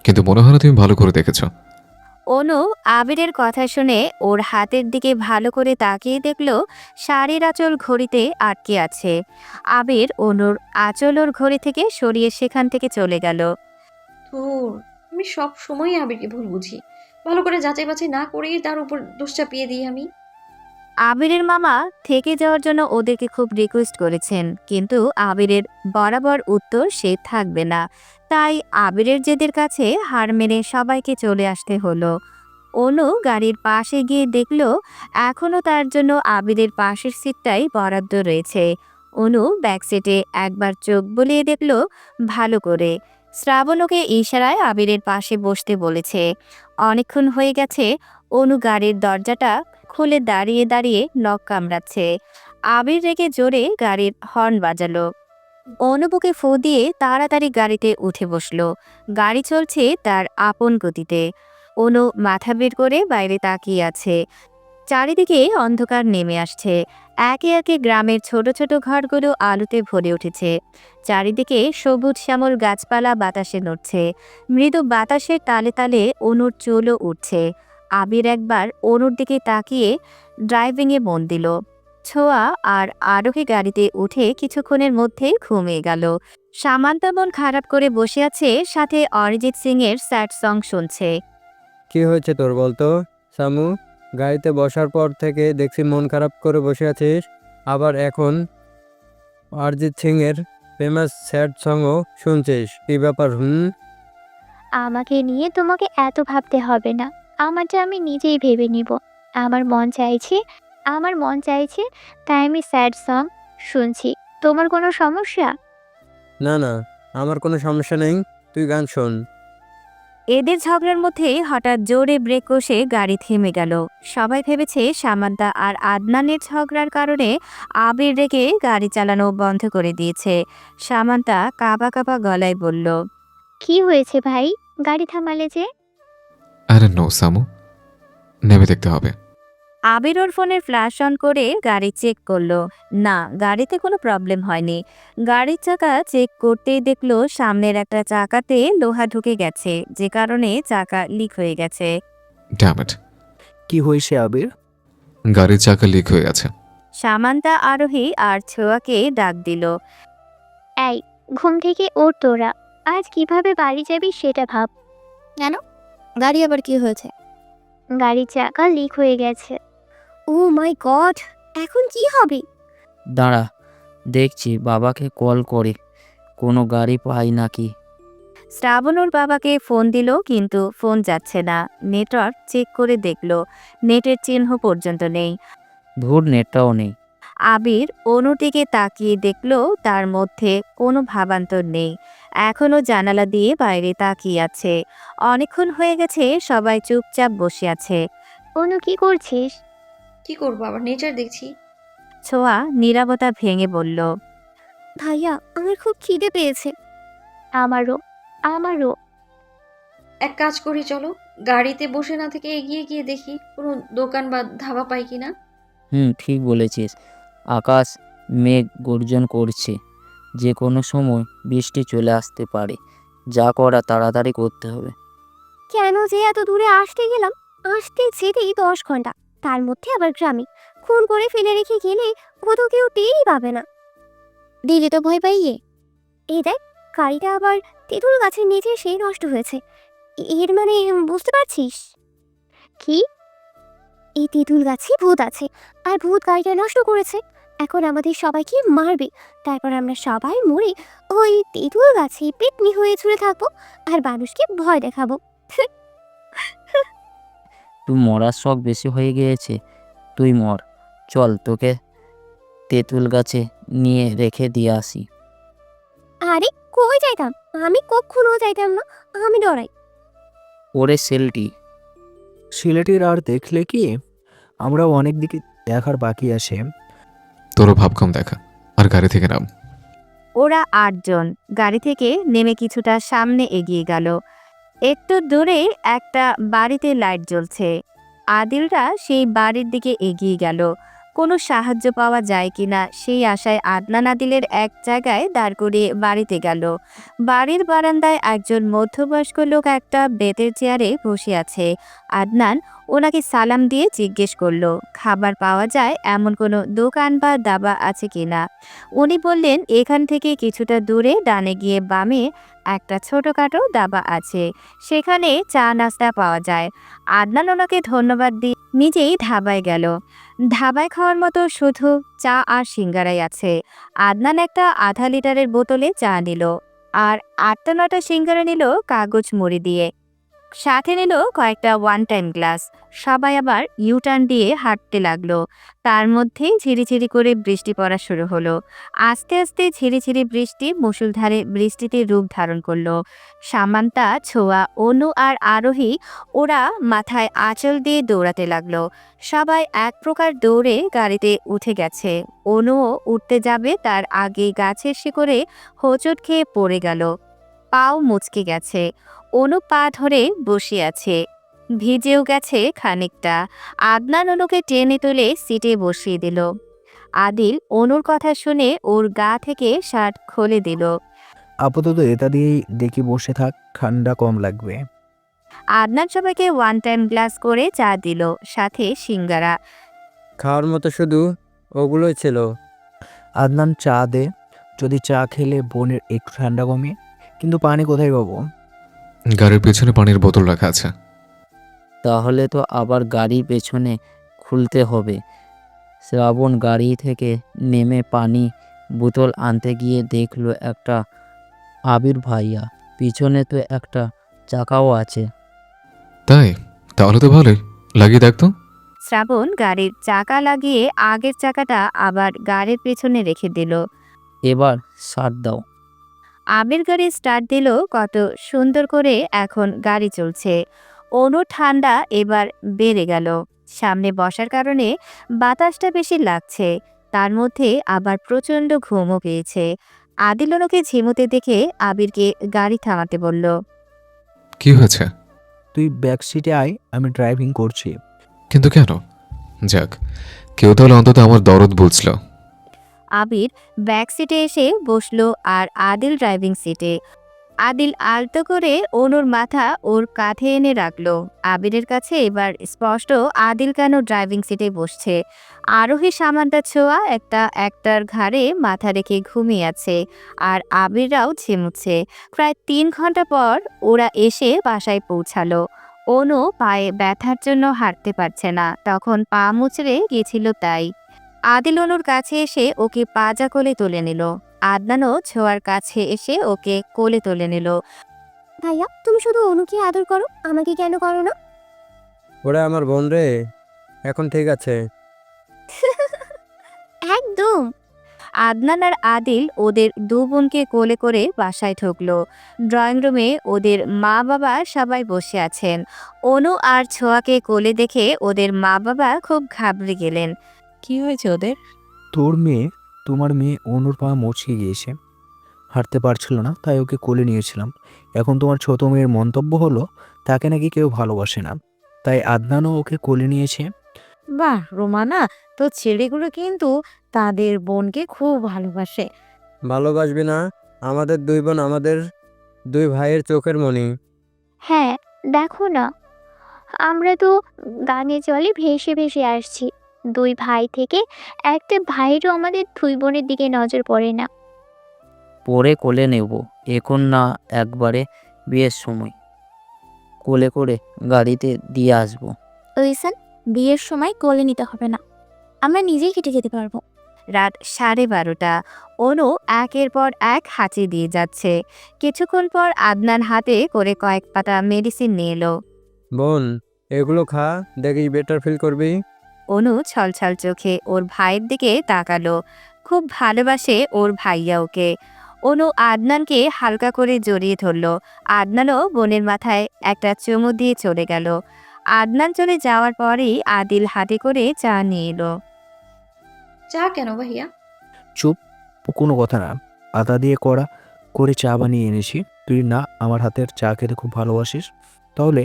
কিন্তু মনে হয় না তুমি ভালো করে দেখেছো। অনু আবিরের কথা শুনে ওর হাতের দিকে ভালো করে তাকিয়ে দেখল শাড়ির আঁচল ঘড়িতে আটকে আছে। আবির অনুর আঁচল ওর ঘড়ি থেকে সরিয়ে সেখান থেকে চলে গেল। ধুর, আমি সব সময় আবিরকে ভুল বুঝি। ভালো করে যাচাই বাছাই না করেই তার উপর দোষ চাপিয়ে দিই আমি। আবিরের মামা থেকে যাওয়ার জন্য ওদেরকে খুব রিকোয়েস্ট করেছেন, কিন্তু আবিরের বরাবর উত্তর সে থাকবে না। তাই আবিরের জেদের কাছে হার মেনে সবাইকে চলে আসতে হলো। অনু গাড়ির পাশে গিয়ে দেখল এখনও তার জন্য আবিরের পাশের সিটটাই বরাদ্দ রয়েছে। অনু ব্যাক সিটে একবার চোখ বুলিয়ে দেখল ভালো করে। শ্রাবণ ওকে ইশারায় আবিরের পাশে বসতে বলেছে। অনেকক্ষণ হয়ে গেছে অনু গাড়ির দরজাটা খুলে দাঁড়িয়ে দাঁড়িয়ে নখ কামড়াচ্ছে। আবির রেগে জোরে গাড়ির হর্ন বাজালো। অনু বুকে ফু দিয়ে তাড়াতাড়ি গাড়িতে উঠে বসলো। গাড়ি চলছে তার আপন গতিতে। অনু মাথা বের করে বাইরে তাকিয়ে আছে। চারিদিকে অন্ধকার নেমে আসছে। একে একে গ্রামের ছোট ছোট ঘরগুলো আলোতে ভরে উঠেছে। চারিদিকে সবুজ শ্যামল গাছপালা বাতাসে নড়ছে। মৃদু বাতাসের তালে তালে অনুর চুলও উঠছে। আবির একবার অনুর দিকে তাকিয়ে ড্রাইভিংয়ে মন দিল। ছোঁয়া আর আরোহী গাড়িতে উঠে কিছুক্ষণের মধ্যেই ঘুমিয়ে গেল। সামান্তা মন খারাপ করে বসে আছে, সাথে অরিজিৎ সিং এর স্যাড সং শুনছে। কি হয়েছে তোর বলতো সামু? গাড়িতে বসার পর থেকে দেখছি মন খারাপ করে বসে আছিস, আবার এখন অরিজিৎ সিং এর ফেমাস স্যাড সংও শুনছিস। কি ব্যাপার? আমাকে নিয়ে তোমাকে এত ভাবতে হবে না। আমারটা আমি নিজেই ভেবে নিব। আমার মন চাইছে তাই আমি স্যাড সং শুনছি। তোমার কোনো সমস্যা? না না, আমার কোনো সমস্যা নেই, তুই গান শোন। এদের ঝগড়ার মধ্যে হঠাৎ জোরে ব্রেক কষে গাড়ি থেমে গেল। সবাই ভেবেছে সামান্তা আর আদনানের ঝগড়ার কারণে আবির রেগে গাড়ি চালানো বন্ধ করে দিয়েছে। সামান্তা কাঁপা কাঁপা গলায় বলল, কি হয়েছে ভাই? গাড়ি থামালে যে? আরে নো সামু, নেমে দেখতে হবে। আবির ওর ফোনের ফ্ল্যাশ অন করে গাড়ি চেক করলো। না, গাড়িতে কোনো প্রবলেম হয়নি। গাড়ির চাকা চেক করতেই দেখলো সামনের একটা চাকাতে লোহা ঢুকে গেছে, যে কারণে চাকা লিক হয়ে গেছে। ড্যাম ইট, কি হয়েছে আবির? গাড়ির চাকা লিক হয়ে আছে। সামান্তা আরোহী আর ছোঁয়াকে ডাক দিল। এই, ঘুম থেকে ওঠ তোরা। আজ কিভাবে বাড়ি যাবি সেটা ভাব। কেন? গাড়ি আবার কি হয়েছে? গাড়ির চাকা লিক হয়ে গেছে। ও মাই গড, এখন কি হবে? দাঁড়া, দেখছি বাবাকে কল করে কোনো গাড়ি পাই নাকি। শ্রাবণ ওর বাবাকে ফোন দিল, কিন্তু ফোন যাচ্ছে না। নেটওয়ার্ক চেক করে দেখলো নেটের চিহ্ন পর্যন্ত নেই। ধুর, নেটটাও নেই। আবির অনুর দিকে তাকিয়ে দেখলো তার মধ্যে কোনো ভাবান্তর নেই। এখনো জানালা দিয়ে বাইরে তাকিয়ে আছে। অনেকক্ষণ হয়ে গেছে, সবাই চুপচাপ বসে আছে। অনু, কি করছিস? কি করবো, আবার নেচার দেখছি। ছোঁয়া নীরবতা ভেঙে বলল, ভাইয়া, আমার খুব খিদে পেয়েছে। আমারও, আমারও। এক কাজ করি, চলো গাড়িতে বসে না থেকে এগিয়ে গিয়ে দেখি কোনো দোকান বা ধাবা পাই কিনা। ঠিক বলেছিস। আকাশ মেঘ গর্জন করছে, যে কোনো সময় বৃষ্টি চলে আসতে পারে। যা করা তাড়াতাড়ি করতে হবে। কেন যে এত দূরে আসতে গেলাম? আসতে যেতেই 10 ঘন্টা, তার মধ্যে আবার গ্রামে। খুন করে ফেলে রেখে গেলে ও তো কেউ টেরই পাবে না। দিলে তো ভয় পাইয়ে। এই দেখ, গাড়িটা আবার তেঁতুল গাছের নিচে সেই নষ্ট হয়েছে। এর মানে বুঝতে পারছিস? কি? এই তেঁতুল গাছে ভূত আছে, আর ভূত গাড়িটা নষ্ট করেছে। এখন আমাদের সবাইকে মারবে, তারপর আমরা সবাই মরে ওই তেঁতুল গাছে পেটনি হয়ে ঝুলে থাকবো আর মানুষকে ভয় দেখাবো। তুই মরার শখ বেশি হয়ে গিয়েছে, তুই মর। চল, তোকে তেঁতুল গাছে নিয়ে রেখে দিয়ে আসি। আরে কই যাইতাম? আমি কখনো যাইতাম না, আমি ডরাই। ওরে সেলটি, সিলেটের আর দেখলে কি? আমরাও অনেক দিকে দেখার বাকি আছে। তোরও ভাব কম দেখা, আর গাড়ি থেকে নাম। ওরা 8 জন গাড়ি থেকে নেমে কিছুটা সামনে এগিয়ে গেল। একটু দূরে একটা বাড়িতে লাইট জ্বলছে। আদিলরা সেই বাড়ির দিকে এগিয়ে গেল। কোনো সাহায্য পাওয়া যায় কিনা সেই আশায় আদনান আদিলের এক জায়গায় দাঁড় করিয়ে বাড়িতে গেল। বাড়ির বারান্দায় একজন মধ্যবয়স্ক লোক একটা বেতের চেয়ারে বসে আছে। আদনান ওনাকে সালাম দিয়ে জিজ্ঞেস করলো খাবার পাওয়া যায় এমন কোনো দোকান বা দাবা আছে কিনা। উনি বললেন এখান থেকে কিছুটা দূরে ডানে গিয়ে বামে একটা ছোটখাটো দাবা আছে, সেখানে চা নাস্তা পাওয়া যায়। আদনান ওনাকে ধন্যবাদ দিয়ে নিজেই ধাবায় গেল। ধাবায় খাওয়ার মতো শুধু চা আর সিঙ্গারাই আছে। আদনান একটা আধা লিটারের বোতলে চা নিল, আর 8-9টা সিঙ্গারা নিল কাগজ মুড়ি দিয়ে। সাথে নিল কয়েকটা ওয়ান টাইম গ্লাস। সবাই আবার ইউটার্ন দিয়ে হাঁটতে লাগলো। তার মধ্যেই ঝিরিঝিরি করে বৃষ্টি পড়া শুরু হলো। আস্তে আস্তে ঝিরিঝিরি বৃষ্টি মুষলধারে বৃষ্টিতে রূপ ধারণ করলো। সামান্তা, ছোঁয়া, অনু আর আরোহী ওরা মাথায় আঁচল দিয়ে দৌড়াতে লাগলো। সবাই এক প্রকার দৌড়ে গাড়িতে উঠে গেছে। অনুও উঠতে যাবে, তার আগে গাছের শিকড়ে হোঁচট খেয়ে পড়ে গেল। পাও মুচকে গেছে। অনু পা ধরে বসে আছে, ভিজেও গেছে খানিকটা। আদনান অনুকে টেনে তুলে সিটে বসিয়ে দিল। আদিল অনুর কথা শুনে ওর গা থেকে শার্ট খুলে দিল। আপাতত এটা দিয়েই দেখি বসে থাক, ঠান্ডা কম লাগবে। আদনান সবাইকে ওয়ান টাইম গ্লাস করে চা দিল, সাথে সিঙ্গারা। খাওয়ার মতো শুধু ওগুলোই ছিল। আদনান, চা দে। যদি চা খেলে বোনের একটু ঠান্ডা কমে, কিন্তু পানি কোথায় পাবো? গাড়ির পেছনে পানির বোতল রাখা আছে। তাহলে তো আবার গাড়ির পেছনে খুলতে হবে। শ্রাবণ গাড়ি থেকে নেমে পানি বোতল আনতে গিয়ে দেখলো একটা আবির ভাইয়া, পিছনে তো একটা চাকাও আছে। তাই? তাহলে তো ভালোই, লাগিয়ে দেখ তো। শ্রাবণ গাড়ির চাকা লাগিয়ে আগের চাকাটা আবার গাড়ির পেছনে রেখে দিল। এবার সার দাও। আবির গাড়ি স্টার্ট দিল, কত সুন্দর করে এখন গাড়ি চলছে। অনু ঠান্ডা এবার বেড়ে গেল। সামনে বসার কারণে বাতাসটা বেশি লাগছে, তার মধ্যে আবার প্রচণ্ড ঘুমও পেয়েছে। আদিল অনুকে ঝিমুতে দেখে আবিরকে গাড়ি থামাতে বলল। কি হয়েছে? তুই ব্যাক সিটে আয়, আমি ড্রাইভিং করছি। তুই ব্যাক সিটে আয়, আমি ড্রাইভিং করছি। কিন্তু কেন? যাক, কেউ তাহলে অন্তত আমার দরদ বুঝল। আবির ব্যাক সিটে এসে বসলো আর আদিল ড্রাইভিং সিটে। আদিল আলতো করে অনুর মাথা ওর কাঁধে এনে রাখলো। আবিরের কাছে এবার স্পষ্ট আদিল কেন ড্রাইভিং সিটে বসছে। আরোহী সামান্তা ছোঁয়া একটার ঘাড়ে মাথা রেখে ঘুমিয়ে আছে আর আবিররাও ঝিমুচ্ছে। প্রায় ৩ ঘন্টা পর ওরা এসে বাসায় পৌঁছালো। অনু পায়ে ব্যথার জন্য হাঁটতে পারছে না, তখন পা মুচড়ে গেছিল তাই। আদিল অনুর কাছে এসে ওকে পাজা কোলে তুলে নিল। আদনানও ছোঁয়ার কাছে এসে ওকে কোলে তুলে নিল। ভাইয়া তুমি শুধু অনুকে আদর করো, আমাকে কেন করো না? ওরে আমার বোন রে, এখন ঠিক আছে। একদম। আদনান আর আদিল ওদের দু বোনকে কোলে করে বাসায় ঢুকলো। ড্রয়িং রুমে ওদের মা বাবা সবাই বসে আছেন। অনু আর ছোঁয়াকে কোলে দেখে ওদের মা বাবা খুব ঘাবড়ে গেলেন। কি হয়েছে ওদের? তোমার মেয়ে অনুর পা মচকে গিয়েছে, হাঁটতে পারছিল না, তাই ওকে কোলে নিয়েছিলাম। এখন তোমার ছোট মেয়ের মন্তব্য হলো তাকে নাকি কেউ ভালোবাসে না, তাই আদনানও ওকে কোলে নিয়েছে। বাহ রোমানা, তো ছেলেগুলো কিন্তু তাদের বোনকে খুব ভালোবাসে। ভালোবাসবি না? আমাদের দুই বোন আমাদের দুই ভাইয়ের চোখের মণি। হ্যাঁ, দেখো না, আমরা তো গানে জলে ভেসে ভেসে আসছি। দুই ভাই থেকে একটা ভাইয়েরও আমাদের দুই বোনের দিকে নজর পড়ে না। পরে কোলে নেব, এখন না, একবারে বিয়ের সময় কোলে করে গাড়িতে দিয়ে আসবো। লিসেন, বিয়ের সময় কোলে নিতে হবে না, আমরা নিজেই হেঁটে যেতে পারবো। রাত 12:30। অনু একের পর এক হাঁচি দিয়ে যাচ্ছে। কিছুক্ষণ পর আদনান হাতে করে কয়েক পাতা মেডিসিন নিয়ে এলো। বোন, এগুলো খা, দেখিস বেটার ফিল করবি। অনু ছলছল চোখে ওর ভাইয়ের দিকে তাকালো। খুব ভালোবাসে ওর ভাইয়া ওকে। অনু আদনানকে হালকা করে জড়িয়ে ধরল। আদনানও বোনের মাথায় একটা চুমু দিয়ে চলে গেল। আদনান চলে যাওয়ার পরেই আদিল হাতে করে চা নিয়ে এলো। চা কেন ভাইয়া? চুপ, কোনো কথা না। আদা দিয়ে করে চা বানিয়ে এনেছি। তুই না আমার হাতের চা খেতে খুব ভালোবাসিস, তাহলে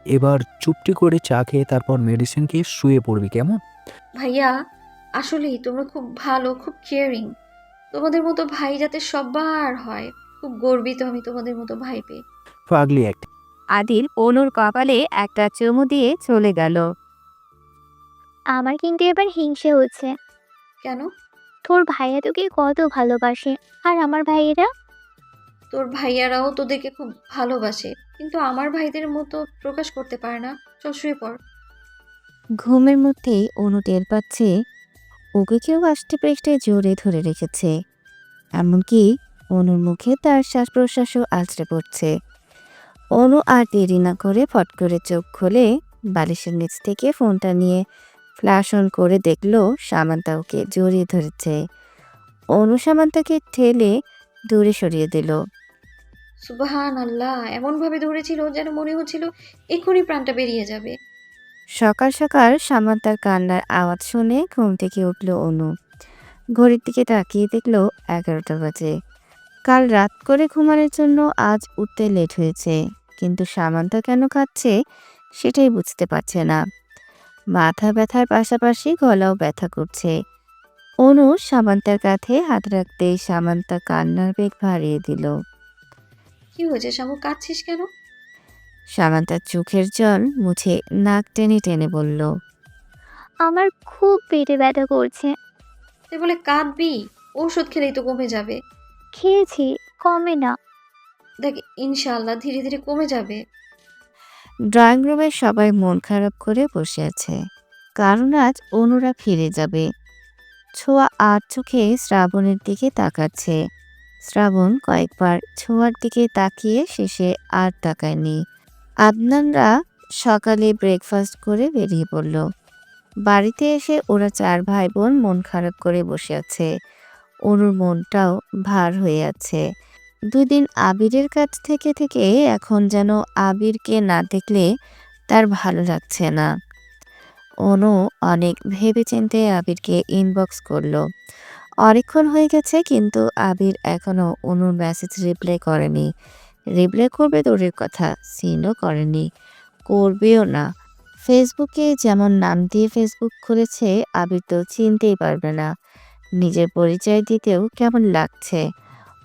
এবার চুপটি করে চা খেয়ে তারপর মেডিসিন খেয়ে শুয়ে পড়বি, কেমন? ভাইয়া, আসলেই তোমরা খুব ভালো, খুব কেয়ারিং। তোমাদের মতো ভাই যাতে সবার হয়, খুব গর্বিত আমি তোমাদের মতো ভাই পেয়ে। পাগলি একটা। আদিল অনুর কপালে একটা চুমু দিয়ে চলে গেল। আমার কিন্তু এবার হিংসে হচ্ছে। কেন? তোর ভাইয়া তোকে কত ভালোবাসে, আর আমার ভাইয়েরা? তোর ভাইয়ারাও তোদেরকে খুব ভালোবাসে, কিন্তু আমার ভাইদের মতো প্রকাশ করতে পারে না। চল শুয়ে পড়। ঘুমের মধ্যেই অনু টের পাচ্ছে ওকে কেউ আষ্টে পৃষ্ঠে জোরে ধরে রেখেছে। এমনকি অনুর মুখে তার শ্বাস প্রশ্বাসও আছড়ে পড়ছে। অনু আর দেরি না করে ফট করে চোখ খুলে বালিশের নিচ থেকে ফোনটা নিয়ে ফ্ল্যাশ অন করে দেখলো সামান্তা ওকে জড়িয়ে ধরেছে। অনু সামান্তাকে ঠেলে দূরে সরিয়ে দিল। সুবহান আল্লাহ, এমনভাবে ধরেছিল যেন মনে হচ্ছিল এক্ষুনি প্রাণটা বেরিয়ে যাবে। সকাল সকাল সামান্তার কান্নার আওয়াজ শুনে ঘুম থেকে উঠল অনু। ঘড়ির দিকে তাকিয়ে দেখল 11টা বাজে। কাল রাত করে ঘুমানোর জন্য আজ উঠতে লেট হয়েছে, কিন্তু সামান্তা কেন কাঁদছে সেটাই বুঝতে পারছে না। মাথা ব্যথার পাশাপাশি গলাও ব্যথা করছে। অনু সামান্তার কাঁধে হাত রাখতেই সামান্তা কান্নার বেগ বাড়িয়ে দিল। কি হয়েছে শামু, কাঁদছিস কেন? সামান্তার চোখের জল মুছে নাক টেনে টেনে বলল, আমার খুব পেটে ব্যথা করছে। তুই বলে কাঁদবি? ঔষধ খেলেই তো কমে যাবে। খেয়েছি, কমে না। দেখ, ইনশাআল্লাহ ধীরে ধীরে কমে যাবে। ড্রয়িং রুমে সবাই মন খারাপ করে বসে আছে, কারণ আজ অনুরা ফিরে যাবে। ছোঁয়া আর চোখে শ্রাবণের দিকে তাকাচ্ছে। শ্রাবণ কয়েকবার ছোঁয়ার দিকে তাকিয়ে শেষে আর তাকায়নি। আদনানরা সকালে ব্রেকফাস্ট করে বেরিয়ে পড়ল। বাড়িতে এসে ওরা 4 ভাই বোন মন খারাপ করে বসে আছে। অনুর মনটাও ভার হয়ে আছে। 2 দিন আবিরের কাছ থেকে এখন যেন আবিরকে না দেখলে তার ভালো লাগছে না। অনু অনেক ভেবেচিন্তে আবিরকে ইনবক্স করলো। অনেকক্ষণ হয়ে গেছে, কিন্তু আবির এখনো অনুর মেসেজ রিপ্লাই করেনি। রিপ্লাই করবে দূরের কথা, সিনও করেনি, করবেও না। ফেসবুকে যেমন নাম দিয়ে ফেসবুক খুলেছে, আবির তো চিনতেই পারবে না। নিজের পরিচয় দিতেও কেমন লাগছে।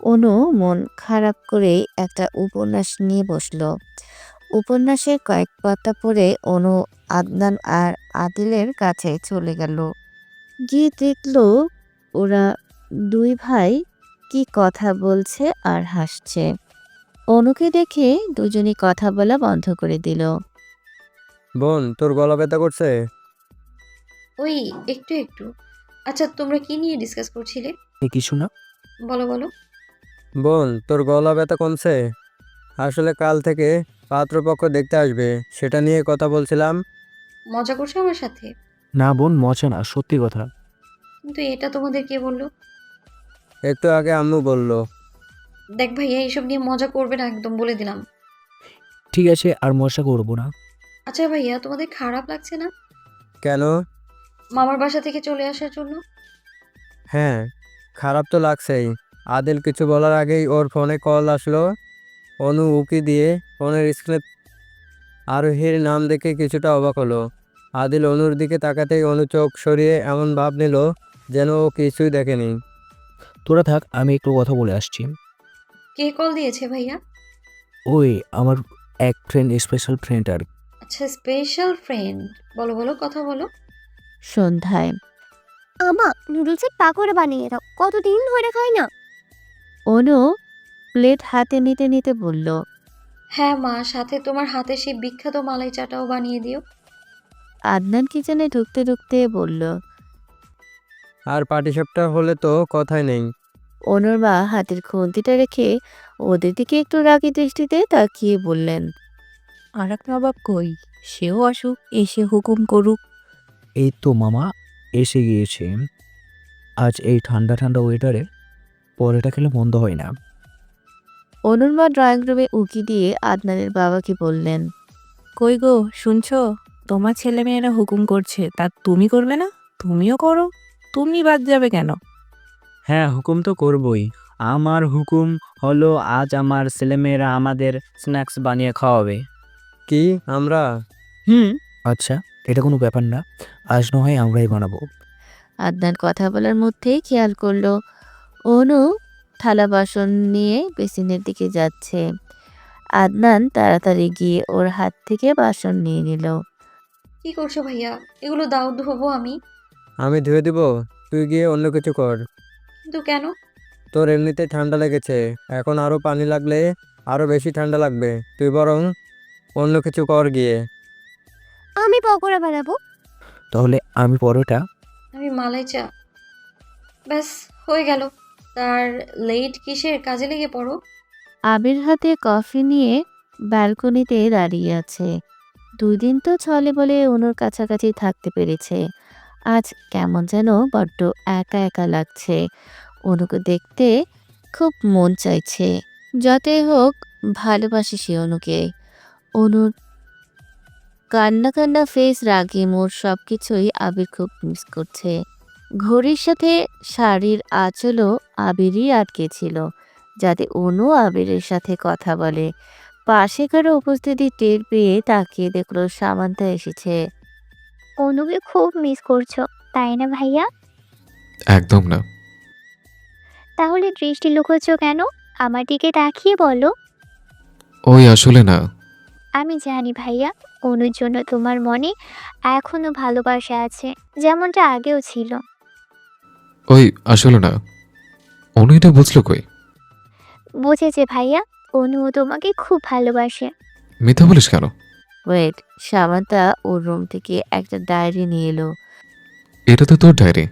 অনু মন খারাপ করেই একটা উপন্যাস নিয়ে বসলো। উপন্যাসের কয়েক পাতা পড়ে অনু আদনান আর আদিলের কাছে চলে গেল। গিয়ে দেখলো ওরা দুই ভাই কি কথা বলছে আর হাসছে। অনুকে দেখে দুজনই কথা বলা বন্ধ করে দিল। বোন, তোর গলা ব্যথা করছে? ওই একটু একটু। আচ্ছা, তোমরা কি নিয়ে ডিসকাস করছিলে? কিছু না। বলো বলো। বোন, তোর গলা ব্যথা কমছে? আসলে কাল থেকে পাত্রপক্ষ দেখতে আসবে, সেটা নিয়ে কথা বলছিলাম। মজা করছো আমার সাথে? না বোন, মজা না, সত্যি কথা। কিন্তু এটা তোমাদের কে বললো? একটু আগে আম্মু বলল। দেখ ভাইয়া, এইসব নিয়ে মজা করবে না, একদম বলে দিলাম। ঠিক আছে, আর মজা করবো না। আচ্ছা ভাইয়া, তোমাদের খারাপ লাগছে না কেন? মামার বাসা থেকে চলে আসার জন্য? হ্যাঁ, খারাপ তো লাগছেই। আদিল কিছু বলার আগেই ওর ফোনে কল আসলো। অনু উকি দিয়ে ফোনের স্ক্রিনে আরোহীর নাম দেখে কিছুটা অবাক হলো। আদিল অনুর দিকে তাকাতেই অনু চোখ সরিয়ে এমন ভাব নিল যেন ও কিছুই দেখেনি। তোরা থাক, আমি একটু কথা বলে আসছি। কে কল দিয়েছে ভাইয়া? ওই আমার এক ফ্রেন্ড, স্পেশাল ফ্রেন্ড আর। আচ্ছা, স্পেশাল ফ্রেন্ড। বলো বলো, কথা বলো। সন্ধ্যায় আমা নুডলসের পাকোড়া বানিয়ে দাও, কতদিন ধরে খাই না। অনু প্লেট হাতে নিতে নিতে বলল। হ্যাঁ মা, সাথে তোমার হাতে সেই বিখ্যাত মালাই চাটাও বানিয়ে দিও। আদনান কিচেনে ঢুকতে ঢুকতে বলল। আর পাটিসাপটা হলে তো কথাই নেই। অনুর মা হাতের খুন্তিটা রেখে ওদের দিকে একটু রাগী দৃষ্টিতে তাকিয়ে বললেন। আর এক নবাব কই? সেও আসুক, এসে হুকুম করুক। এই তো মামা এসে গিয়েছে। আজ এই ঠান্ডা ঠান্ডা ওয়েদারে পরোটা খেলে মন্দ হয় না। অনুর মা ড্রয়িং রুমে উকি দিয়ে আদনানের বাবাকে বললেন। কই গো, শুনছো? তোমার ছেলে মেয়েরা হুকুম করছে, তা তুমি করবে না? তুমিও করো। তুমি বাদ যাবে কেন? হ্যাঁ, হুকুম তো করবই। আমার হুকুম হলো আজ আমার ছেলেমেয়েরা আমাদের স্ন্যাক্স বানিয়ে খাওয়াবে। কি আমরা? হুম। আচ্ছা, এটা কোনো ব্যাপার না, আজ না হয় আমরাই বানাবো। আদনান কথা বলার মধ্যেই খেয়াল করলো অনু থালা বাসন নিয়ে বেসিনের দিকে যাচ্ছে। আদনান তাড়াতাড়ি গিয়ে ওর হাত থেকে বাসন নিয়ে নিল। কি করছো ভাইয়া? এগুলো দাও, ধোবো আমি। আমি ধুয়ে দিব, তুই গিয়ে অন্য কিছু কর। কিন্তু কেন? তোর এমনিতে ঠান্ডা লেগেছে, এখন আরো পানি লাগলে আরো বেশি ঠান্ডা লাগবে। তুই বরং অন্য কিছু কর গিয়ে। আমি পকোড়া বানাবো। তাহলে আমি পরোটা। আমি মালাই চা। ব্যাস, হয়ে গেল। তার লেট কিসের? কাজে লেগে পড়ো। আবির হাতে কফি নিয়ে ব্যালকনিতে দাঁড়িয়ে আছে। 2 দিন তো ছলে বলে অনুর কাছাকাছি থাকতে পেরেছে। আজ কেমন যেন বড্ড একা একা লাগছে। অনুকে দেখতে খুব মন চাইছে। যতই হোক ভালোবাসে সে অনুকে। অনুর কান্না কান্না ফেস, রাগি মোর সবকিছুই আবির খুব মিস করছে। ঘড়ির সাথে শাড়ির আঁচলও আবিরই আটকে ছিল, যাতে অনু আবিরের সাথে কথা বলে। পাশে কারো উপস্থিতি টের পেয়ে তাকিয়ে দেখলো সামান্থা এসেছে। অনুকে খুব মিস করছো, তাই না ভাইয়া? একদম না। তাহলে দৃষ্টি লুকোচ্ছ কেন? আমার দিকে তাকিয়ে বলো। ওই আসলে না। আমি জানি ভাইয়া, অনুর জন্য তোমার মনে এখনো ভালোবাসা আছে, যেমনটা আগেও ছিল। ওই আসলে না। অনু এটা বুঝলো কই? বুঝেছে ভাইয়া, অনু তোমাকে খুব ভালোবাসে। মিথ্যা বলিস কেন? ওয়েট, সামান্থা ওর রুম থেকে একটা ডায়েরি নিয়ে এলো। এটা তো তোর ডায়েরি।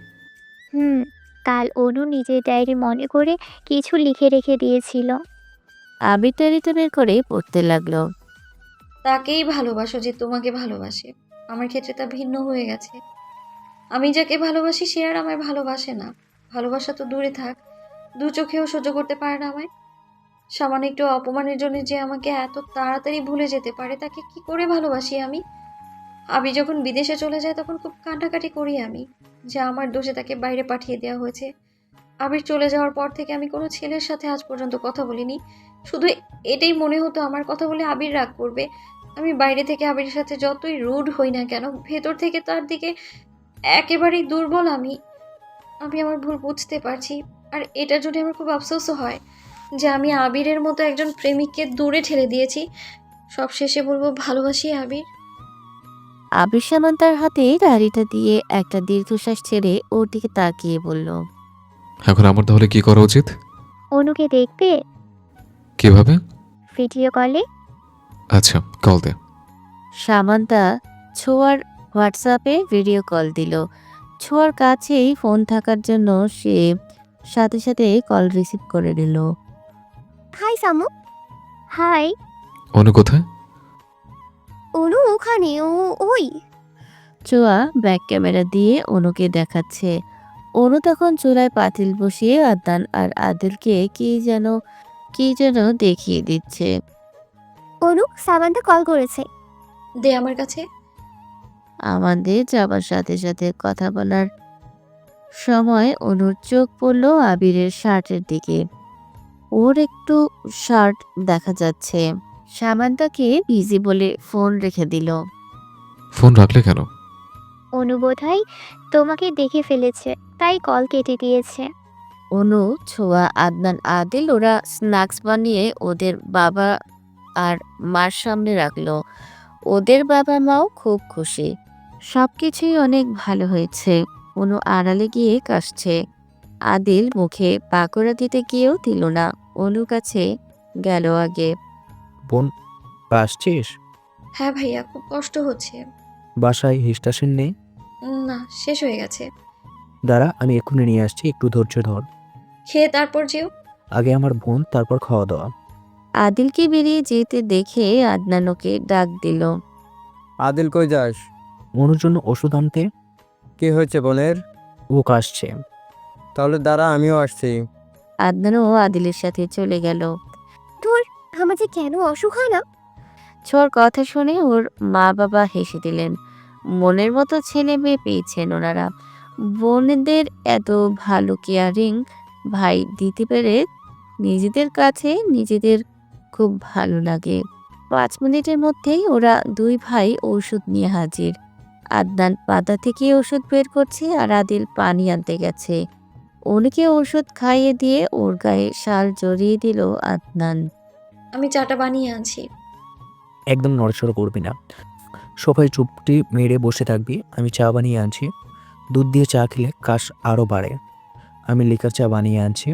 কাল অনু নিজের ডায়েরি মনে করে কিছু লিখে রেখে দিয়েছিল। আবির ডায়েরিটা বের করে পড়তে লাগলো। তাকেই ভালোবাসো যে তোমাকে ভালোবাসে। আমার ক্ষেত্রে তা ভিন্ন হয়ে গেছে। আমি যাকে ভালোবাসি সে আর আমায় ভালোবাসে না। ভালোবাসা তো দূরে থাক, দু চোখেও সহ্য করতে পারে না আমায়। সামান্য একটু অপমানের জন্য যে আমাকে এত তাড়াতাড়ি ভুলে যেতে পারে, তাকে কি করে ভালোবাসি আমি? আবি যখন বিদেশে চলে যায় তখন খুব কান্নাকাটি করি আমি, যে আমার দোষে তাকে বাইরে পাঠিয়ে দেওয়া হয়েছে। আবির চলে যাওয়ার পর থেকে আমি কোনো ছেলের সাথে আজ পর্যন্ত কথা বলিনি। শুধু এটাই মনে হতো আমার কথা বলে আবির রাগ করবে। আমি বাইরে থেকে আবিরের সাথে যতই রুড হই না কেন, ভেতর থেকে তার দিকে একেবারেই দুর্বল আমি। আমি আমার ভুল বুঝতে পারছি, আর এটার জন্য আমার খুব আফসোসও হয় যে আমি আবিরের মতো একজন প্রেমিককে দূরে ঠেলে দিয়েছি। সব শেষে বলবো, ভালোবাসি আবির। আবির সামান্তার হাতে গাড়িটা দিয়ে একটা দীর্ঘশ্বাস ছেড়ে ওর দিকে তাকিয়ে বলল, এখন আমার তাহলে কি করা উচিত? অনুকে দেখবে কিভাবে? ভিডিও কলে। আচ্ছা, কল দে। সামান্তা ছোঁয়ার হোয়াটসঅ্যাপে ভিডিও কল দিল। ছোঁয়ার কাছেই ফোন থাকার জন্য সে সাথে সাথে কল রিসিভ করে নিল। হাই সামু। হাই। অনু কোথায়? অনু ওখানে, ওই। ছোঁয়া ব্যাক ক্যামেরা দিয়ে অনুকে দেখাচ্ছে। অনু তখন চুলায় পাতিল বসিয়ে আদনান আর আদিলকে কি যেন দেখিয়ে দিচ্ছে। অনু, সামান্তা কল করেছে। দে আমার কাছে। আমাদের যাবার সাথে সাথে কথা বলার সময় অনুর চোখ পড়ল আবিরের শার্টের দিকে। ওর একটু শার্ট দেখা যাচ্ছে। সামান্তাকে বিজি বলে ফোন রেখে দিল। ফোন রাখলে কেন? অনু বোধহয় তোমাকে দেখে ফেলেছে, তাই কল কেটে দিয়েছে। অনু, ছোঁয়া, আদনান, আদিল ওরা স্ন্যাক্স বানিয়ে ওদের বাবা আর মার সামনে রাখলো। ওদের বাবা মাও খুব খুশি। সবকিছুই অনেক ভালো হয়েছে। অনু আড়ালে গিয়ে কাশছে। আদিল মুখে পাকোড়া দিতে গিয়েও দিল না, অনুর কাছে গেল আগে। বোন, আসছিস? হ্যাঁ ভাইয়া, খুব কষ্ট হচ্ছে। বাসায় হিস্টাসিন নেই? না, শেষ হয়ে গেছে। দাঁড়া, আমি এক্ষুনি নিয়ে আসছি, একটু ধৈর্য ধর। খেয়ে তারপর যেও। আগে আমার বোন, তারপর খাওয়া দাওয়া। আদিলকে বেরিয়ে যেতে দেখে আদনান ওকে ডাক দিল। আদিল, কই যাস? অনুর জন্য ওষুধ আনতে। কি হয়েছে বোনের? ও কাশছে। তাহলে দাঁড়া, আমিও আসছি। আদনানও আদিলের সাথে চলে গেল। তোর আমার যে কেন অসুখ হয় না। ছোঁয়ার কথা শুনে ওর মা বাবা হেসে দিলেন। মনের মতো ছেলে মেয়ে পেয়েছেন ওনারা। বোনদের এত ভালো কেয়ারিং ভাই দিতে পেরে নিজেদের খুব ভালো লাগে। 5 মিনিটের মধ্যেই ওরা দুই ভাই ঔষধ নিয়ে হাজির। আদনান পাতা থেকে ওষুধ বের করছে আর আদিল পানি আনতে গেছে। অনুকে ওষুধ খাইয়ে দিয়ে ওর গায়ে শাল জড়িয়ে দিল আদনান। আমি চাটা বানিয়ে আনছি। একদম নড়াচড়া করবি না, সোফায় চুপটি মেরে বসে থাকবি। আমি চা বানিয়ে আনছি। দুধ দিয়ে চা খেলে কাশ আরও বাড়ে। আমি লিকার চা বানিয়ে আনছি,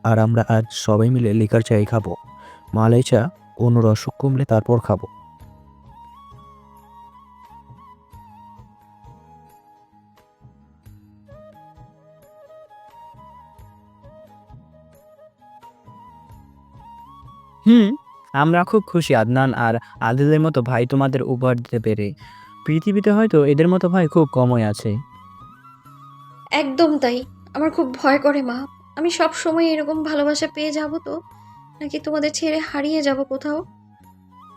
আর আমরা আজ সবাই মিলে লিকার চাই খাবো। মালাই চা অনুর অসুখ কমলে তারপর খাবো। আমরা খুব খুশি আদনান আর আদিলের মতো ভাই তোমাদের উপহার দিতে পেরে। পৃথিবীতে হয়তো এদের মতো ভাই খুব কমই আছে। একদম তাই। আমার খুব ভয় করে মা। আমি সব সময় এরকম ভালোবাসা পেয়ে যাব তো, নাকি তোমাদের ছেড়ে হারিয়ে যাব কোথাও?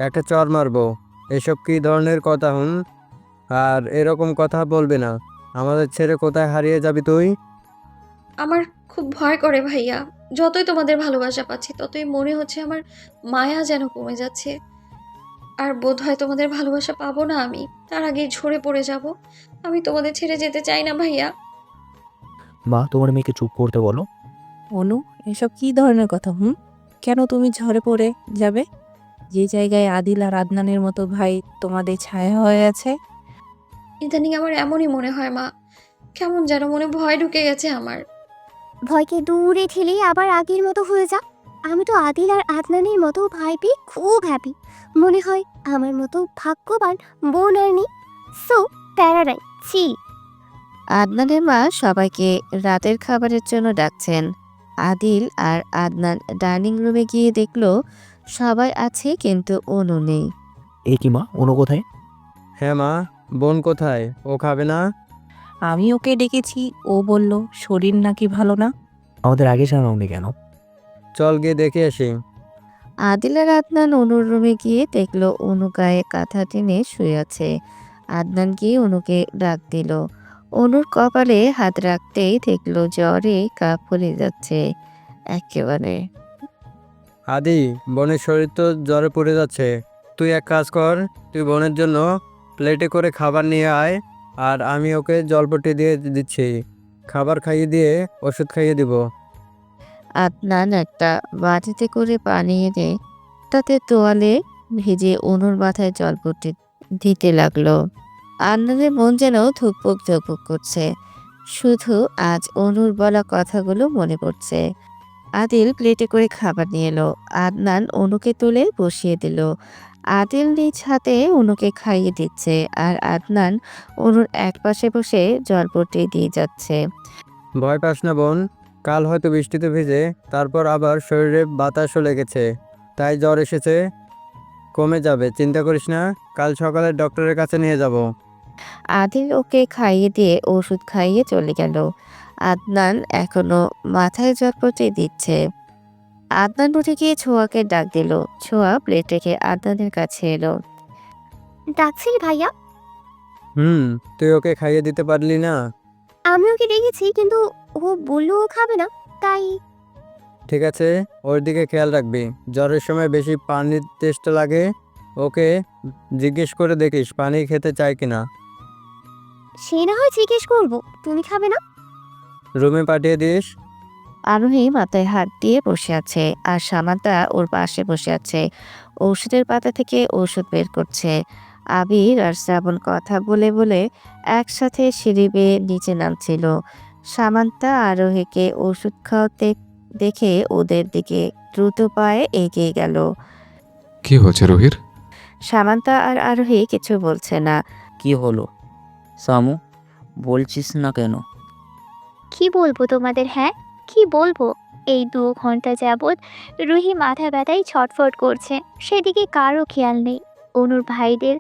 একটা চর মারবো। এসব কি ধরনের কথা? আর এরকম কথা বলবে না। আমাদের ছেড়ে কোথায় হারিয়ে যাবি তুই? আমার খুব ভয় করে ভাইয়া। যতই তোমাদের ভালোবাসা পাচ্ছি, ততই মনে হচ্ছে আমার মায়া যেন কমে যাচ্ছে। আর বোধহয় তোমাদের ভালোবাসা পাবো না আমি, তার আগেই ঝরে পড়ে যাব। আমি তোমাদের ছেড়ে যেতে চাই না ভাইয়া। মা, তোমার মেয়েকে চুপ করতে বলো। অনু, এসব কি ধরনের কথা? কেন তুমি ঝরে পড়ে যাবে? যে জায়গায় আদিল আর আদনানের মতো ভাই তোমাদের ছায়া হয়ে আছে। ইদানিং আমার এমনই মনে হয় মা। কেমন যেন মনে ভয় ঢুকে গেছে আমার। ভয়কে দূরে ঠেলে আবার আগের মতো হয়ে যা। আমি তো আদিল আর আদনানের মতো ভাই পেয়ে খুব হ্যাপি। মনে হয় আমার মতো ভাগ্যবান বোন আর নেই। সো প্যারাডাইম চিল। আদনানের মা সবাইকে রাতের খাবারের জন্য ডাকছেন। আদিল আর আদনান ডাইনিং রুমে গিয়ে দেখলো সবাই আছে কিন্তু অনু নেই। এ কি মা, অনু কোথায়? হ্যাঁ মা, বোন কোথায়? ও খাবে না? আমি ওকে ডেকেছি, ও বলল শরীর নাকি ভালো না। আমাদের আগে জানাওনি কেন? চল গিয়ে দেখে আসি। আদিল আর আদনান অনুর রুমে গিয়ে দেখলো অনু গায়ে কাঁথা টেনে শুয়ে আছে। আদনান গিয়ে অনুকে ডাক দিল। অনুর কপালে হাত রাখতেই দেখলো জ্বরে কাঁপুরে যাচ্ছে একেবারে। আদি, বোনের শরীর তো জ্বরে পড়ে যাচ্ছে। তুই এক কাজ কর, তুই বোনের জন্য প্লেটে করে খাবার নিয়ে আয়, আর আমি ওকে জলপট্টি দিয়ে দিচ্ছি। খাবার খাইয়ে দিয়ে ওষুধ খাইয়ে দিব। আদনান একটা বাটিতে করে পানি এনে তাতে তোয়ালে ভেজে অনুর মাথায় জলপট্টি দিতে লাগলো। আদনানের মন যেন ধুকপুক ধুকপুক করছে। শুধু আজ অনুর বলা কথাগুলো মনে পড়ছে। আদিল প্লেটে করে খাবার নিয়ে এলো। আদনান অনুকে তুলে বসিয়ে দিল। আদিল নিজ হাতে অনুকে খাইয়ে দিচ্ছে আর আদনান অনুর একপাশে বসে জলপট্টি দিয়ে যাচ্ছে। ভয় পাস না বোন, কাল হয়তো বৃষ্টিতে ভিজে তারপর আবার শরীরে বাতাসও লেগেছে, তাই জ্বর এসেছে। কমে যাবে, চিন্তা করিস না। কাল সকালে ডক্টরের কাছে নিয়ে যাব। আদিল ওকে খাইয়ে দিয়ে ওষুধ খাইয়ে চলে গেল। আদনান এখনো মাথায় জলপট্টি দিচ্ছে। আদনান উঠে গিয়ে ছোঁয়াকে ডাক দিল। ছোঁয়া প্লেট রেখে আদনানের কাছে এলো। ডাকছিলি ভাইয়া? তুই ওকে খাইয়ে দিতে পারলি না? আমি ওকে দেখেছি, কিন্তু ও বললো ও খাবে না, তাই। ঠিক আছে, ওর দিকে খেয়াল রাখবি। জ্বরের সময় বেশি পানির তেষ্টা লাগে, ওকে জিজ্ঞেস করে দেখিস পানি খেতে চায় কিনা। সে না হয় জিজ্ঞেস করবো, তুমি খাবে না? রুমে পাঠিয়ে দিস। আরোহী মাথায় হাত দিয়ে বসে আছে আর সামান্তা ওর পাশে বসে আছে। ঔষধের পাতা থেকে ওষুধ বের করছে। আবির আর শ্রাবণ কথা বলে বলে একসাথে সিঁড়ি বেয়ে নিচে নামছিল। সামান্তা আরোহীকে ওষুধ খাওয়াতে দেখে ওদের দিকে দ্রুত পায়ে এগিয়ে গেল। কি হয়েছে রোহির? সামান্তা আর আরোহী কিছু বলছে না। কি হলো সামু, বলছিস না কেন? কি বলবো তোমাদের? হ্যাঁ, কি বলবো? এই 2 ঘন্টা যাবৎ রুহি মাথা ব্যথায় ছটফট করছে, সেদিকে কারো খেয়াল নেই। অনুর ভাইদের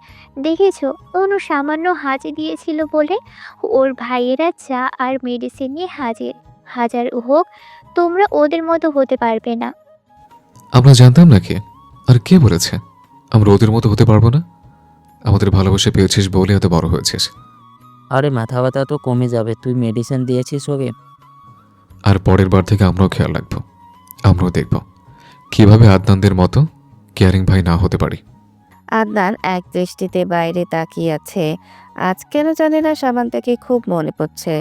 দেখেছো? অনু সামান্য হাঁচি দিয়েছিল বলে ওর ভাইয়েরা চা আর মেডিসিন নিয়ে হাজির। হাজার হোক, তোমরা ওদের মতো হতে পারবে না। আমরা জানতাম নাকি? আর কে বলেছে আমরা ওদের মতো হতে পারবো না? আমাদের ভালোবাসা পেয়েছিস বলে এত বড় হয়েছিস। আরে মাথা ব্যথা তো কমে যাবে, তুই মেডিসিন দিয়েছিস ওকে? আর পরের বার থেকে আমরাও খেয়াল রাখবো। আমরাও দেখব কিভাবে আদনানদের মতো কেয়ারিং ভাই না হতে পারি। আদনান এক দৃষ্টিতে বাইরে তাকিয়ে আছে। আজ কেন জানি না সামান্তাকে খুব মনে পড়ছে।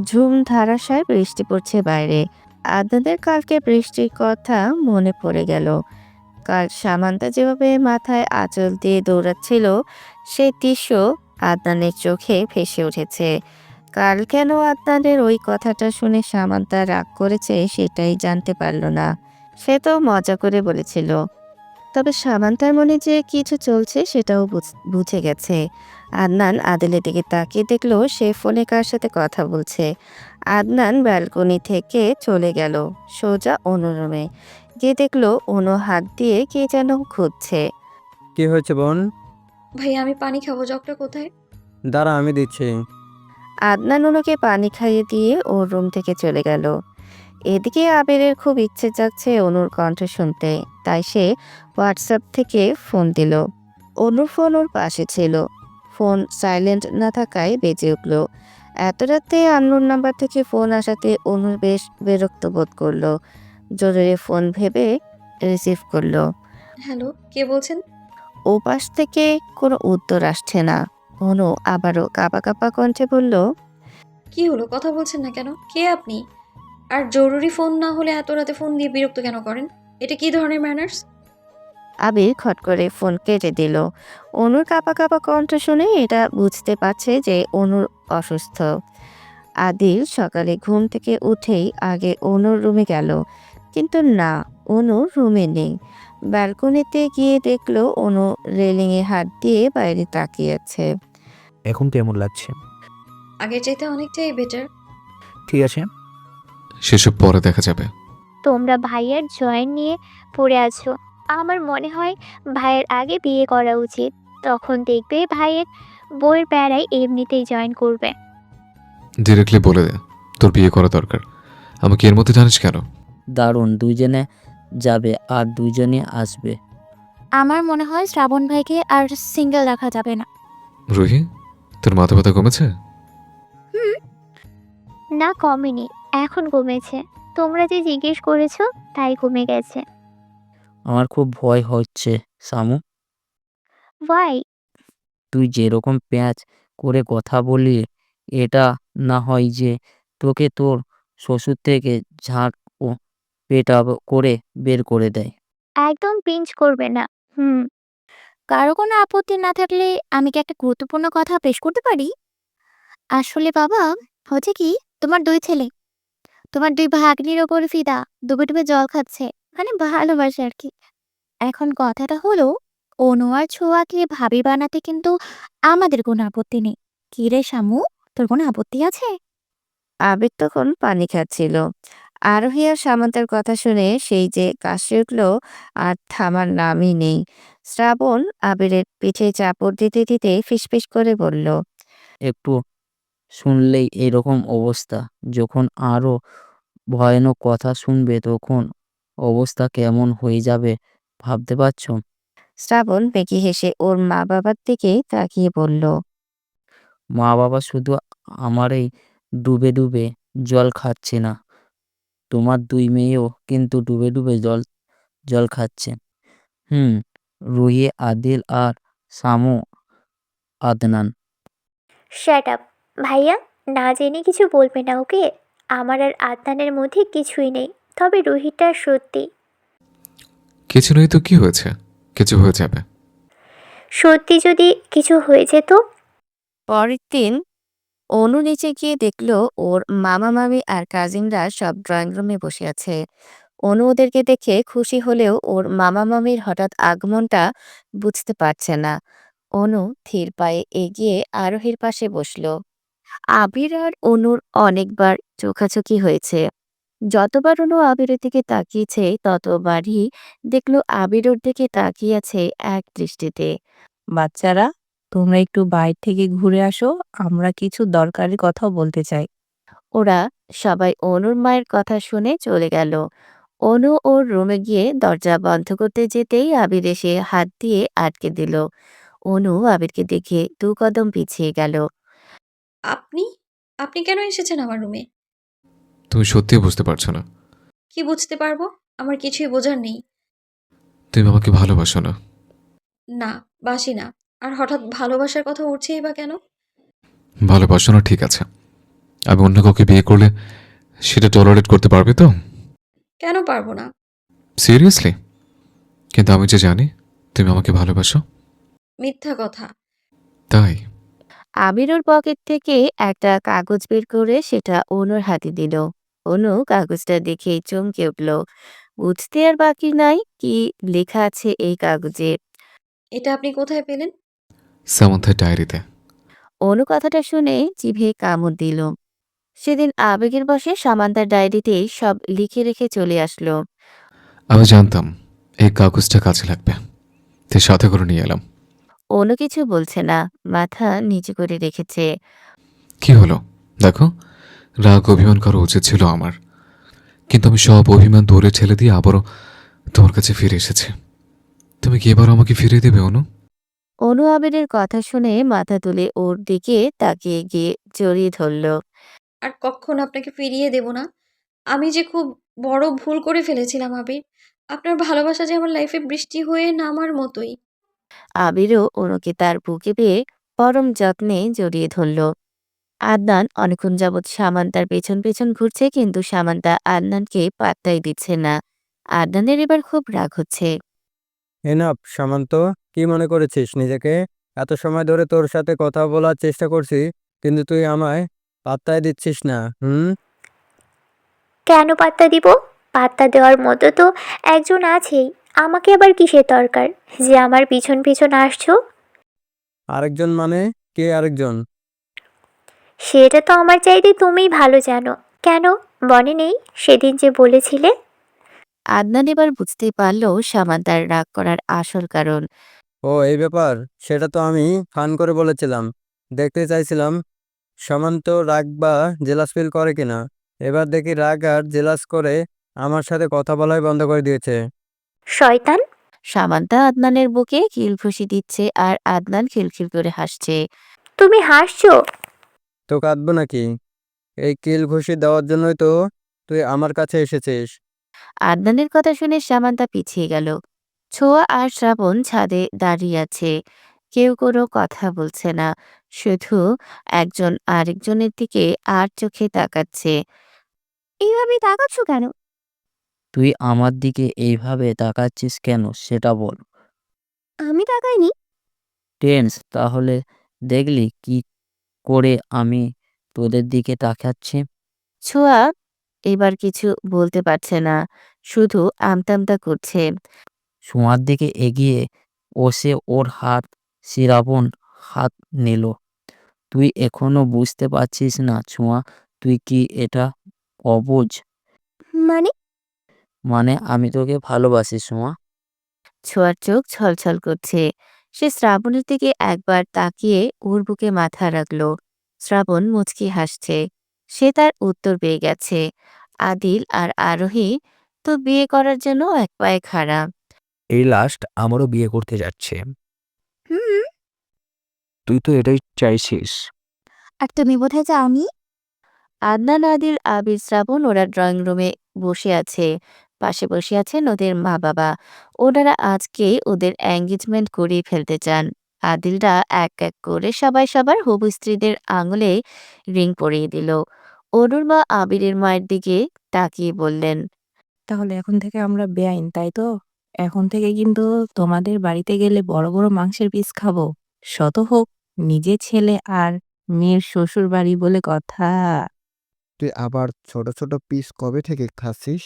ঝুম ধারাসায় বৃষ্টি পড়ছে বাইরে। আদনানের কালকে বৃষ্টির কথা মনে পড়ে গেল। কাল সামান্তা যেভাবে মাথায় আঁচল দিয়ে দৌড়াচ্ছিল সেই দৃশ্য আদনানের চোখে ভেসে উঠেছে। কাল কেন আদনানের ওই কথাটা শুনে সামান্তা রাগ করেছে সেটাই জানতে পারল না। সে তো মজা করে বলেছিল, তবে সামান্তার মনে যে কিছু চলছে সেটাও বুঝে গেছে। আদনান আদিলের দিকে তাকিয়ে দেখলো সে ফোনে কার সাথে কথা বলছে। আদনান ব্যালকনি থেকে চলে গেল সোজা অনুর রুমে। গিয়ে দেখলো অনু হাত দিয়ে কে যেন খুঁজছে। কি হয়েছে বোন? ভাইয়া আমি পানি খাবো, জগটা কোথায়? দাঁড়া, আমি দিচ্ছি। আদনান অনুকে পানি খাইয়ে দিয়ে ওর রুম থেকে চলে গেল। এদিকে আবিরের খুব ইচ্ছে যাচ্ছে অনুর কণ্ঠ শুনতে, তাই সে হোয়াটসঅ্যাপ থেকে ফোন দিল। অনুর ফোন ওর পাশে ছিল। ফোন সাইলেন্ট না থাকায় বেজে উঠল। এত রাতে আননোন নাম্বার থেকে ফোন আসাতে অনু বেশ বিরক্ত বোধ করলো। জরুরি ফোন ভেবে রিসিভ করলো। হ্যালো, কে বলছেন? ও পাশ থেকে কোনো উত্তর আসছে না। অনু আবারও কাঁপা কাঁপা কণ্ঠে বলল, কি হলো, কথা বলছেন না কেন? কে আপনি? আর জরুরি ফোন না হলে এত রাতে ফোন দিয়ে বিরক্ত কেন করেন? এটা কি ধরনের ম্যানার্স? আবির খট করে ফোন কেটে দিল। অনুর কাঁপা কাঁপা কণ্ঠ শুনে এটা বুঝতে পারছে যে অনুর অসুস্থ। আদিল সকালে ঘুম থেকে উঠেই আগে অনুর রুমে গেল, কিন্তু না, অনু রুমে নেই। ব্যালকনিতে গিয়ে দেখলো অনু রেলিংয়ে হাত দিয়ে বাইরে তাকিয়ে আছে। এখন কেমন লাগছে? আগের চাইতে অনেকটাই বেটার। ঠিক আছে। সেসব পরে দেখা যাবে। তোমরা ভাইয়ের জয়েন নিয়ে পড়ে আছো। আমার মনে হয় ভাইয়ের আগে বিয়ে করা উচিত। তখন দেখবে ভাইয়ের বউয়ের বেড়ায় এমনিতেই জয়েন করবে। ডিরেক্টলি বলে দে তোর বিয়ে করা দরকার। আমাকে এর মধ্যে জানিস কেন? দারুণ, দুইজনে যাবে আর দুইজনে আসবে। আমার মনে হয় শ্রাবণ ভাইকে আর সিঙ্গেল রাখা যাবে না। রুহি, তোর মাথা ব্যথা কমেছে? না কমেনি, এখন কমেছে। তোমরা যে জিজ্ঞেস করেছো তাই কমে গেছে। আমার খুব ভয় হচ্ছে সামু। ওয়াই? তুই যেরকম প্যাঁচ করে কথা বললি, এটা না হয় যে তোকে তোর শ্বশুর থেকে ঝাঁট ও পেটাব করে বের করে দেয়। একদম পিঞ্চ করবে না। হুম। কারো কোনো আপত্তি না থাকলে আমি কি একটা গুরুত্বপূর্ণ কথা পেশ করতে পারি? আসলে বাবা, হচ্ছে কি, তোমার 2 ছেলে, তোমার 2 ভাগ্নির ওপর ফিদা, ডুবে, ডুবে জল খাচ্ছে। মানে ভালোবাসে আরকি। এখন কথাটা হলো, অনু আর ছোঁয়াকে ভাবি বানাতে কিন্তু আমাদের কোনো আপত্তি নেই। কি রে শামু, তোর কোনো আপত্তি আছে? আবির তখন পানি খাচ্ছিল। আরোহী আর সামান্তার কথা শুনে সেই যে কাশি উঠল আর থামার নামই নেই। শ্রাবণ আবিরের পিঠে চাপড় দিতে দিতে ফিসফিস করে বলল, একটু শুনলেই এরকম অবস্থা, যখন আরো ভয়ানক কথা শুনবে তখন অবস্থা কেমন হয়ে যাবে ভাবতে পারছো? শ্রাবণ বেঁকে হেসে ওর মা বাবার দিকে তাকিয়ে বলল, মা বাবা শুধু আমারই ডুবে ডুবে জল খাচ্ছে না, তোমার 2 মেয়েও কিন্তু ডুবে ডুবে জল জল খাচ্ছে। হুম, রুহি, আদিল আর সামু, আদনান। Shut up. ভাইয়া, না জেনে কিছু বলবে না, ওকে? আমার আর আদনানের মধ্যে কিছুই নেই, তবে রুহিটা সত্যি। কিছু নেই তো কি হয়েছে? কিছু হয়ে যাবে। সত্যি যদি কিছু হয়ে যেত? পরের দিন অনু নিচে গিয়ে দেখলো ওর মামা মামি আর কাজিনরা সব ড্রয়িং রুমে বসে আছে। অনু ওদেরকে দেখে খুশি হলেও ওর মামা মামির হঠাৎ আগমনটা বুঝতে পারছে না। অনু ধীর পায়ে এগিয়ে আরোহীর পাশে বসলো। আবির আর অনুর অনেকবার চোখাচোখি হয়েছে। যতবার অনু আবিরের দিকে তাকিয়েছে ততবারই দেখলো আবির ওর দিকে তাকিয়ে আছে এক দৃষ্টিতে। বাচ্চারা, তোমরা একটু বাইরে থেকে ঘুরে আসো, আমরা কিছু দরকারি কথা বলতে চাই। ওরা সবাই অনুর মায়ের কথা শুনে চলে গেল। অনু ওর রুমে গিয়ে দরজা বন্ধ করতে যেতেই আবির এসে হাত দিয়ে আটকে দিল। অনু আবিরকে দেখে 2 কদম পিছিয়ে গেল। আপনি আপনি কেন এসেছেন আমার রুমে? তুমি সত্যিই বুঝতে পারছো না। কি বুঝতে পারবো? আমার কিছুই বোঝার নেই। তুমি আমাকে ভালোবাসো না। না, বাসি না। আর হঠাৎ ভালোবাসার কথা উঠছেই বা কেন? ভালোবাসো না ঠিক আছে, আমি অন্য কাউকে বিয়ে করলে সেটা টলারেট করতে পারবে তো? কেন পারবো না? সিরিয়াসলি? কিন্তু আমি যে জানি তুমি আমাকে ভালোবাসো। মিথ্যা কথা। তাই আবির ওর পকেট থেকে একটা কাগজ বের করে সেটা অনুর হাতে দিল। অনু কাগজটা দেখে চমকে উঠল। বুঝতে আর বাকি নাই কি লেখা আছে এই কাগজে। এটা আপনি কোথায় পেলেন? সামান্থার ডায়েরিতে। অনু কথাটা শুনে জিভে কামড় দিল। সেদিন আবেগের বশে সামান্তার ডায়েরিতে সব লিখে রেখে চলে আসলো। আমি জানতাম এই কাগজটা কাজে লাগবে, তাই সাথে করে নিয়ে এলাম। অনু কিছু বলছে না, মাথা নিচু করে রেখেছে। কি হলো দেখো, রাগ অভিমান করা উচিত ছিল আমার, কিন্তু আমি সব অভিমান দূরে ঠেলে দিয়ে আবারও তোমার কাছে ফিরে এসেছি। তুমি কি এবার আমাকে ফিরিয়ে দেবে অনু? অনু আবিরের কথা শুনে মাথা তুলে ওর দিকে তাকিয়ে গিয়ে জড়িয়ে ধরল। আর কখনো আপনাকে ফিরিয়ে দেব না। আমি যে খুব বড় ভুল করে ফেলেছিলাম আবির। আপনার ভালোবাসা যে আমার লাইফে বৃষ্টি হয়ে নামার মতোই। আবিরও অনুকে তার বুকে পেয়ে পরম যত্নে জড়িয়ে ধরল। আদনান অনেকক্ষণ যাবৎ সামান্তার পেছন পেছন ঘুরছে, কিন্তু সামান্তা আদনানকে পাত্তাই দিচ্ছে না। আদনানের এবার খুব রাগ হচ্ছে। এনাফ সামান্ত, কি মনে করেছিস নিজেকে? এত সময় ধরে তোর সাথে কথা বলার চেষ্টা করছি, কিন্তু তুই আমায় পাত্তাই দিচ্ছিস না। কেন পাত্তা দিব? পাত্তা দেওয়ার মতো তো একজন আছেই। আমাকে আবার কিসের দরকার যে আমার পিছন পিছন আসছো? আরেকজন মানে? কে আরেকজন? সেটা তো আমার চাইতে তুমিই ভালো জানো। কেন মনে নেই সেদিন যে বলেছিলে? আদনান এবার বুঝতেই পারল সামান্তার রাগ করার আসল কারণ। ও এই ব্যাপার। সেটা তো আমি ফান করে বলেছিলাম, দেখতে চাইছিলাম সামান্ত রাগ বা জেলাস ফিল করে কিনা। এবার দেখি রাগ আর জেলাস করে আমার সাথে কথা বলাই বন্ধ করে দিয়েছে। শয়তান! সামান্তা আদনানের বুকে খিলখুশি দিচ্ছে আর আদনান খিলখিল করে হাসছে। তুমি হাসছো? তো কাঁদবো নাকি? এই কিল ঘুষি দেওয়ার জন্যই তো তুই আমার কাছে এসেছিস। আদনানের কথা শুনে সামান্তা পিছিয়ে গেল। ছোঁয়া আর শ্রাবণ ছাদে দাঁড়িয়ে আছে। কেউ কোনো কথা বলছে না, শুধু একজন আরেকজনের দিকে আর চোখে তাকাচ্ছে। এইভাবে তাকাচ্ছ কেন? তুই আমার দিকে এইভাবে তাকাচ্ছিস কেন সেটা বল। আমি তাকাইনি। টেন্স তাহলে দেখলি কি করে আমি তোদের দিকে তাকাচ্ছি। ছোঁয়া এবার কিছু বলতে পারছে না, শুধু আমতামতা করছে। ছোঁয়ার দিকে এগিয়ে ওর ওর হাত শ্রাবণ হাত নিল। তুই এখনো বুঝতে পারছিস না ছোঁয়া, তুই কি এটা অবুঝ? মানে? মানে আমি তোকে ভালোবাসি ছোঁয়া। ছোঁয়ার চোখ ছলছল করছে। সে শ্রাবণের দিকে একবার তাকিয়ে ওর বুকে মাথা রাখল। শ্রাবণ মুচকি হাসছে। সে তার উত্তর পেয়ে গেছে। আদিল আর আরোহী তো বিয়ে করার জন্য এক পায়ে খাড়া। এই লাস্ট আমারও বিয়ে করতে যাচ্ছে। হুম। তুই তো এটাই চাইছিস। আর তুমি বোধহয় চাওনি। আদনান, আদিল, আবির, শ্রাবণ ওরা ড্রয়িং রুমে বসে আছে। পাশে বসে আছেন ওদের মা বাবা। ওনারা আজকে ওদের এঙ্গেজমেন্ট করিয়ে ফেলতে চান। আদিলরা এক এক করে সবাই সবার হবু স্ত্রীদের আঙুলে রিং পরিয়ে দিল। অনুর মা আবিরের মায়ের দিকে তাকিয়ে বললেন, তাহলে এখন থেকে আমরা বেআইন, তাই তো? এখন থেকে কিন্তু তোমাদের বাড়িতে গেলে বড় বড় মাংসের পিস খাবো। শত হোক নিজের ছেলে আর মেয়ের শ্বশুর বাড়ি বলে কথা। তুই আবার ছোট ছোট পিস কবে থেকে খাচ্ছিস?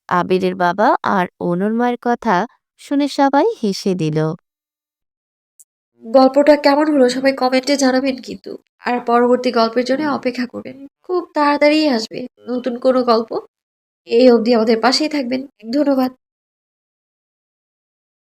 আবিরের বাবা আর অনুর মায়ের কথা শুনে সবাই হেসে দিল। গল্পটা কেমন হলো সবাই কমেন্টে জানাবেন কিন্তু। আর পরবর্তী গল্পের জন্য অপেক্ষা করবেন, খুব তাড়াতাড়ি আসবে নতুন কোনো গল্প। এই অবধি আমাদের পাশেই থাকবেন। ধন্যবাদ।